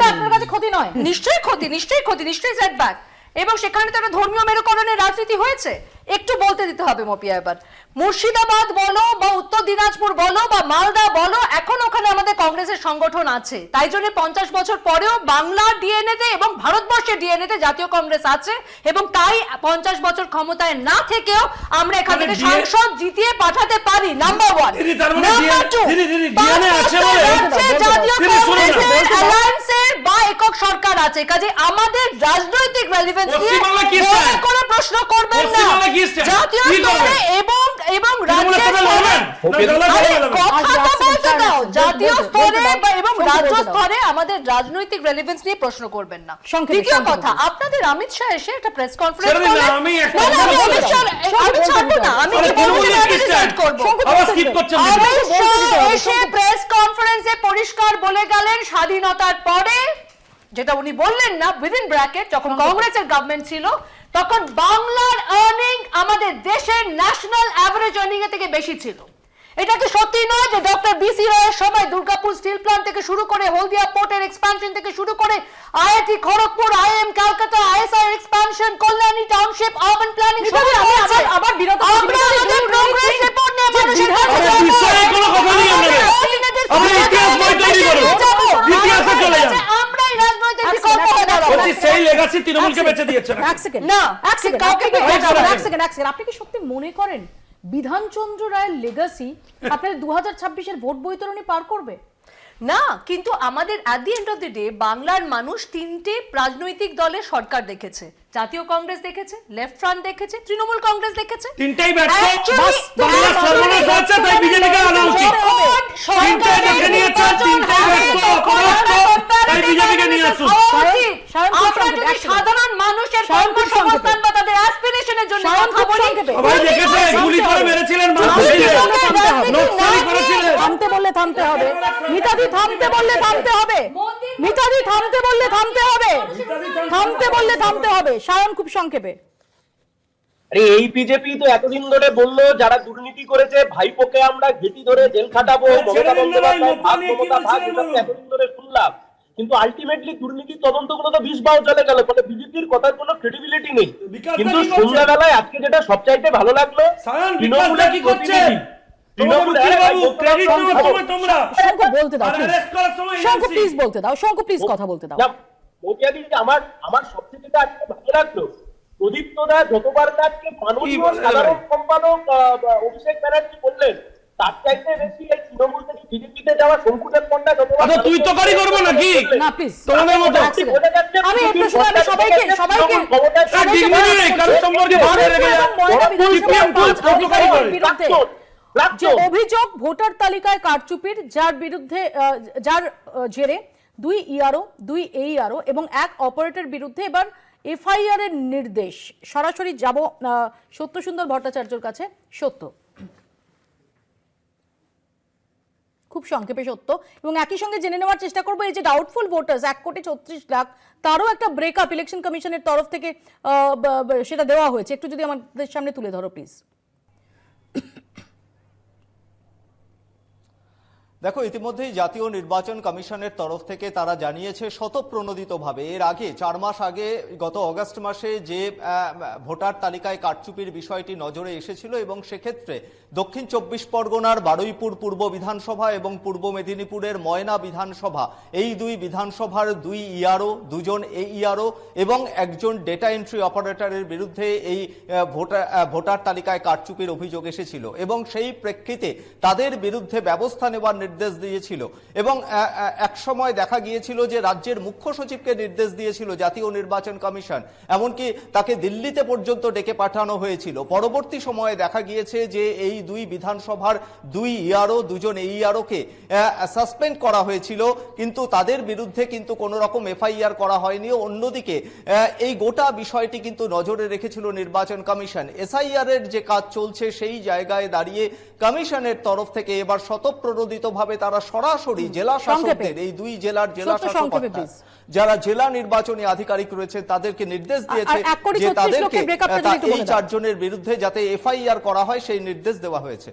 আপনার কাছে ক্ষতি নয়? নিশ্চয়ই ক্ষতি, নিশ্চয়ই সেটব্যাক। এবং সেখানে তো একটা ধর্মীয় মেরুকরণের রাজনীতি হয়েছে। একটু বলতে দিতে হবে মপিয়া। এবার মুর্শিদাবাদ বলো বা উত্তর দিনাজপুর বলো বা মালদা বলো, এখন ওখানে আমাদের কংগ্রেসের সংগঠন আছে। তাই জন্য 50 বছর পরেও বাংলার ডিএনএতে এবং ভারতবর্ষের ডিএনএতে জাতীয় কংগ্রেস আছে। এবং তাই 50 বছর ক্ষমতায় না থেকেও আমরা এখান থেকে সাংসদ জিতিয়ে পাঠাতে পারি, নাম্বার 1। নাম্বার 2, জাতীয় কংগ্রেসের অ্যালায়েন্সের বা একক সরকার আছে। কাজে আমাদের রাজনৈতিক রেলেভেন্স নিয়ে কোনো প্রশ্ন করবেন না। জাতীয় স্তরে এবং রাজ্যের জাতীয় স্তরে এবং রাজ্য স্তরে আমাদের রাজনৈতিক রেলেভেন্স নিয়ে প্রশ্ন করবেন না। দ্বিতীয় কথা, আপনাদের অমিত শাহ এসে একটা প্রেস কনফারেন্স করলেন। আমি ছাড়বো না, আমি কি বলবো ডিসাইড করব। এসে প্রেস কনফারেন্সে পরিষ্কার বলে গেলেন, স্বাধীনতার পরে, যেটা উনি বললেন না উইদিন ব্র্যাকেট, যখন কংগ্রেসের গভর্নমেন্ট ছিল তখন বাংলার আর্নিং আমাদের দেশের ন্যাশনাল অ্যাভারেজ আর্নিং এর থেকে বেশি ছিল। এটা কি সত্যি নয় যে ডক্টর বিসি রায়ের সময় দুর্গাপুর স্টিল প্ল্যান্ট থেকে শুরু করে হলদিয়া পোর্টের এক্সপ্যানশন থেকে শুরু করে IIT Kharagpur, IM Calcutta, ISI expansion, Kalyani township, urban planning সব আছে। আবার বিরত আমরা আমাদের প্রোগ্রেস রিপোর্ট নিয়ে মানুষের কাছে যাব। বিষয়ে কোনো কথা নেই আপনাদের। আপনি ইতিহাস বই তৈরি করুন, ইতিহাসে চলে যান। আমরা এই রাজনৈতিক বিকল্প হয়ে দাঁড়াবো। বলছি সেই লেগাসি তৃণমূলকে বেঁচে দিয়েছে না। এক সেকেন্ড, আপনি কি সত্যি মনে করেন বিধানচন্দ্র রায়ের লেগাসি আপনার 2026-এর ভোট বৈতরণী পার করবে? না, কিন্তু আমাদের at the end of the day বাংলার মানুষ 3টে রাজনৈতিক দলের সরকার দেখেছে। জাতীয় কংগ্রেস দেখেছে, লেফট ফ্রন্ট দেখেছে, তৃণমূল কংগ্রেস দেখেছে। তিনটাই ব্যর্থ। বাংলা সর্বনাশ হচ্ছে, তাই বিজেপিকে আনা উচিত। তিনটাই দেখে নিয়েছেন, তিনটাই ব্যর্থ, অপরাধ, তাই বিজেপিকে নিয়ে আসুন। আমরা যদি সাধারণ মানুষের কর্মসংস্থান বা তাদের অ্যাসপিরেশনের জন্য কথা বলি, সবাই দেখেছে গুলি করে মেরেছিলেন, মারছিলেন, নকশালি করেছিলেন। থামতে বললে থামতে হবে, মিতাদি থামতে বললে থামতে হবে, মিতাদি থামতে বললে থামতে হবে, থামতে বললে থামতে হবে। সায়ন খুব সংক্ষেপে। আরে এই বিজেপি তো এতদিন ধরে বললো যারা দুর্নীতি করেছে ভাইপোকে আমরা ঘেটি ধরে জেল খাটাবো, মমতা বন্দ্যোপাধ্যায় ভাগ, মমতা ভাগ, এটা তো এতদিন ধরে শুনলাম। কিন্তু আলটিমেটলি দুর্নীতির তদন্তগুলো তো 20 বাও চলে গেল, ফলে বিজেপির কথার কোনো ক্রেডিবিলিটি নেই। কিন্তু সন্ধ্যাবেলায় আজকে যেটা সবচাইতে ভালো লাগলো, তৃণমূলের কি করছে? শঙ্কু বলতে দাও, শঙ্কু প্লিজ বলতে দাও, শঙ্কু প্লিজ কথা বলতে দাও। মৌপিয়াদি, আমার সবচেয়ে যেটা আজকে ভালো লাগলো, প্রদীপ্ত দা যতবার আজকে মাননীয় সাধারণ সম্পাদক অভিষেক ব্যানার্জি বললেন, তার চাইতে বেশি এই তৃণমূল থেকে বিজেপিতে যাওয়া শঙ্কুদেব পণ্ডা যতবার তুই তো কারি করবো নাকি না প্লিজ তোমাদের মতো আমি একটু সময় আমি সবাইকে যে অভিযোগ ভোটার তালিকায় কারচুপির, যার বিরুদ্ধে যার জেরে 2 ইআরও 2 এইআরও এবং 1 অপারেটর বিরুদ্ধে এবার এফআইআর এর নির্দেশ। সরাসরি যাব সত্যসুন্দর ভট্টাচার্যর কাছে। সত্য, খুব সংক্ষেপে সত্য, এবং একই সঙ্গে জেনে নেওয়ার চেষ্টা করবো এই যে ডাউটফুল ভোটার্স 1,34,00,000, তারও একটা ব্রেকআপ ইলেকশন কমিশনের তরফ থেকে সেটা দেওয়া হয়েছে, একটু যদি আমাদের সামনে তুলে ধরো প্লিজ। দেখো, ইতিমধ্যেই জাতীয় নির্বাচন কমিশনের তরফ থেকে তারা জানিয়েছে স্বতঃপ্রণোদিতভাবে, এর আগে 4 মাস আগে গত অগস্ট মাসে যে ভোটার তালিকায় কারচুপির বিষয়টি নজরে এসেছিল এবং সেক্ষেত্রে দক্ষিণ 24 পরগনার বারুইপুর পূর্ব বিধানসভা এবং পূর্ব মেদিনীপুরের ময়না বিধানসভা, এই 2 বিধানসভার 2 ইআরও, 2 জন এইআরও এবং 1 জন ডেটা এন্ট্রি অপারেটরের বিরুদ্ধে এই ভোটার তালিকায় কারচুপির অভিযোগ এসেছিল এবং সেই প্রেক্ষিতে তাদের বিরুদ্ধে ব্যবস্থা নেওয়ার নির্দেশ দিয়েছিল এবং এক সময় দেখা গিয়েছিল যে রাজ্যের মুখ্য সচিবকে নির্দেশ দিয়েছিল জাতীয় নির্বাচন কমিশন, এমনকি তাকে দিল্লিতে পর্যন্ত ডেকে পাঠানো হয়েছিল। পরবর্তী সময়ে দেখা গিয়েছে যে এই 2 বিধানসভার 2 ইআরও, 2 জন এইআরওকে সাসপেন্ড করা হয়েছিল, কিন্তু তাদের বিরুদ্ধে কিন্তু কোনো রকম এফআইআর করা হয়নি। অন্যদিকে এই গোটা বিষয়টি কিন্তু নজরে রেখেছিল নির্বাচন কমিশন। এসআইআর এর যে কাজ চলছে সেই জায়গায় দাঁড়িয়ে কমিশনের তরফ থেকে এবার স্বতঃপ্রণোদিতভাবে তারা সরাসরি জেলা শাসকদের, এই 2 জেলার জেলা শাসক যারা জেলা নির্বাচনী আধিকারিক রয়েছে তাদেরকে নির্দেশ দিয়েছে যে তাদেরকে এই 4 জনের বিরুদ্ধে যাতে এফআইআর করা হয় সেই নির্দেশ দেওয়া হয়েছে।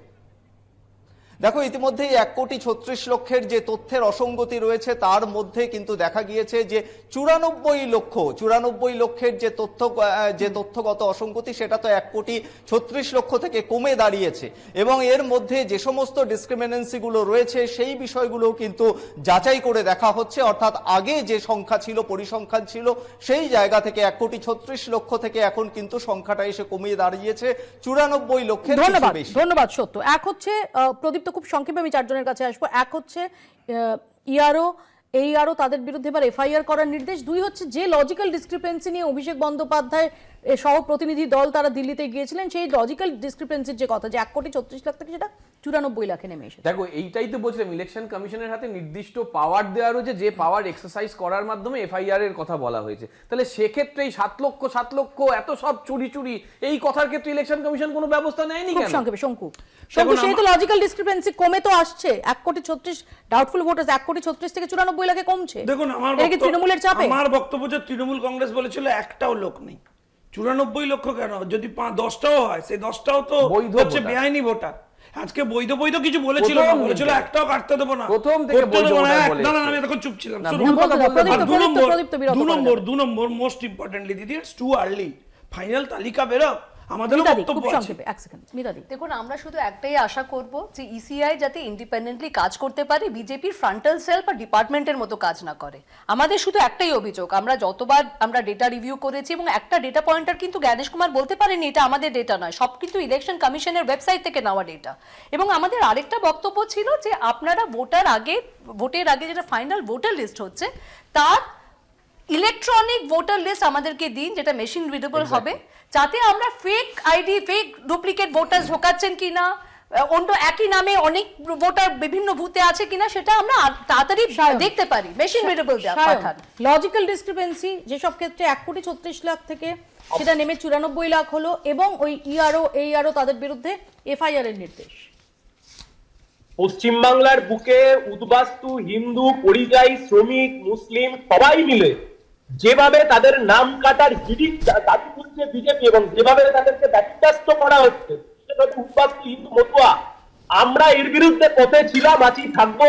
দেখো, ইতিমধ্যেই 1,36,00,000 যে তথ্যের অসঙ্গতি রয়েছে তার মধ্যে কিন্তু দেখা গিয়েছে যে 94 লক্ষের যে তথ্যগত অসঙ্গতি সেটা তো 1,36,00,000 থেকে কমে দাঁড়িয়েছে এবং এর মধ্যে যে সমস্ত ডিসক্রিমিনেন্সি গুলো রয়েছে সেই বিষয়গুলো কিন্তু যাচাই করে দেখা হচ্ছে, অর্থাৎ আগে যে সংখ্যা ছিল, পরিসংখ্যান ছিল, সেই জায়গা থেকে 1,36,00,000 থেকে এখন কিন্তু সংখ্যাটা এসে কমিয়ে দাঁড়িয়েছে 94 লক্ষের বেশি। ধন্যবাদ সত্য। এক হচ্ছে প্রদীপ, খুব সংক্ষেপে আমি 4 জনের কাছে আসবো। এক হচ্ছে ইআরও এইআরও তাদের বিরুদ্ধে এবার এফআইআর করার নির্দেশ। 2 হচ্ছে যে লজিক্যাল ডিসক্রিপেন্সি নিয়ে অভিষেক বন্দ্যোপাধ্যায় সহ প্রতিনিধি দল তারা দিল্লিতে গিয়েছিলেন, সেই লজিক্যাল ডিসক্রিপেন্সির যে কথা যে 1,34,00,000 থেকে সেটা 94 লাখে নেমে এসেছে। দেখো, এইটাই তো বলছিলাম, ইলেকশন কমিশনের হাতে নির্দিষ্ট পাওয়ার দেওয়া রয়েছে, যে পাওয়ার এক্সারসাইজ করার মাধ্যমে এফআইআর এর কথা বলা হয়েছে। তাহলে সেক্ষেত্রে এই 7 লক্ষ এত সব চুরি এই কথার ক্ষেত্রে ইলেকশন কমিশন কোনো ব্যবস্থা নেয়নি কেন? খুব সংক্ষেপে শঙ্কু, সেই তো লজিক্যাল ডিসক্রিপেন্সি কমে তো আসছে। 1,36,00,000 ডাউটফুল ভোটার্স 1,36,00,000 থেকে 94 লাখে কমছে। দেখুন, তৃণমূলের চাপে আমার বক্তব্য যে তৃণমূল কংগ্রেস বলেছিল একটাও লোক নেই, 94 লক্ষ কেন? যদি 10টাও হয়, সেই 10টাও তো হচ্ছে বেআইনি ভোটার। আজকে বৈধ কিছু বলেছিল না, বলেছিল একটাও কাটতে দেবো না, প্রথম থেকে বৈধ ভোটার বলেছে। না, আমি এতক্ষণ চুপ ছিলাম। 2 নম্বর মোস্ট ইম্পর্টেন্টলি দিদি, ইটস টু আর্লি, ফাইনাল তালিকা বেরো, আমাদের বক্তব্য আছে। দেখুন, আমরা শুধু একটাই আশা করব যে ইসিআই যাতে ইন্ডিপেন্ডেন্টলি কাজ করতে পারে, বিজেপির ফ্রন্টাল সেল বা ডিপার্টমেন্টের মতো কাজ না করে। আমাদের শুধু একটাই অভিযোগ, আমরা যতবার আমরা ডেটা রিভিউ করেছি এবং একটা ডেটা পয়েন্টার কিন্তু জ্ঞানেশ কুমার বলতে পারেনি এটা আমাদের ডেটা নয়, সব কিন্তু ইলেকশন কমিশনের ওয়েবসাইট থেকে নেওয়া ডেটা। এবং আমাদের আরেকটা বক্তব্য ছিল যে আপনারা ভোটের আগে যেটা ফাইনাল ভোটার লিস্ট হচ্ছে তার ইলেকট্রনিক ভোটার লিস্ট আমাদেরকে দিন, যেটা মেশিন রিডেবল হবে, যাতে আমরা fake ID, fake duplicate voter ঢোকাচ্ছেন কিনা, অন্য একই নামে অনেক ভোটার বিভিন্ন বুথে আছে কিনা সেটা আমরা তাড়াতাড়ি দেখতে পারি, মেশিন রিডেবল পাঠান। লজিক্যাল ডিসক্রিপেন্সি যেসব ক্ষেত্রে 1,36,00,000 থেকে সেটা নেমে 94 লাখ হলো এবং ওই ইআরও এইআরও তাদের বিরুদ্ধে এফআইআর এর নির্দেশ। পশ্চিমবাংলার বুকে উদ্বাস্তু হিন্দু, পরিযায়ী শ্রমিক, মুসলিম সবাই মিলে যেভাবে তাদের নাম কাটার হিড়িক দাবি করছে বিজেপি এবং যেভাবে তাদেরকে ব্যতিব্যস্ত করা হচ্ছে উদ্বাস্তু হিন্দু মতুয়া, আমরা এর বিরুদ্ধে পথে ছিলাম, আছি, থাকবো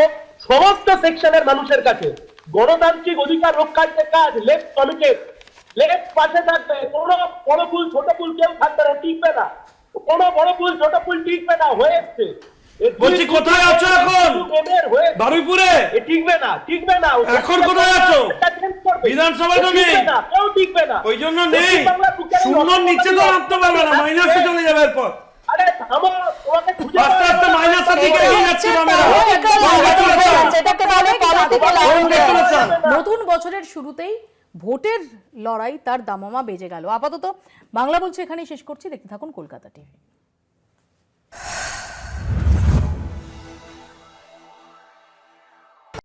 সমস্ত সেকশনের মানুষের কাছে। গণতান্ত্রিক অধিকার রক্ষার যে কাজ, লেফট কমিটেড, লেফট পাশে থাকবে, কোনো বড় ভুল ছোট ভুল কেউ থাকবে না, টিকবে না, কোনো বড় ভুল ছোট ভুল টিকবে না, হয়ে এসছে। বলছি কোথায় আছো এখন? বারুইপুরে? টিকবে না, টিকবে না। এখন কোথায় আছো? বিধানসভায় তো নেই, কেউ টিকবে না। ওই জন্য নেই। শূন্যর নিচে তো নামতে পারবে না, মাইনাসে চলে যাবে এরপর। আরে থামো, তোমাকে খুঁজে আস্তে আস্তে মাইনাসের দিকে এগিয়ে যাচ্ছি আমরা। নতুন বছরের শুরুতেই ভোটের লড়াই তার দামামা বেজে গেল। আপাতত বাংলা বলছে এখানেই শেষ করছি। দেখতে থাকুন কলকাতা টিভি।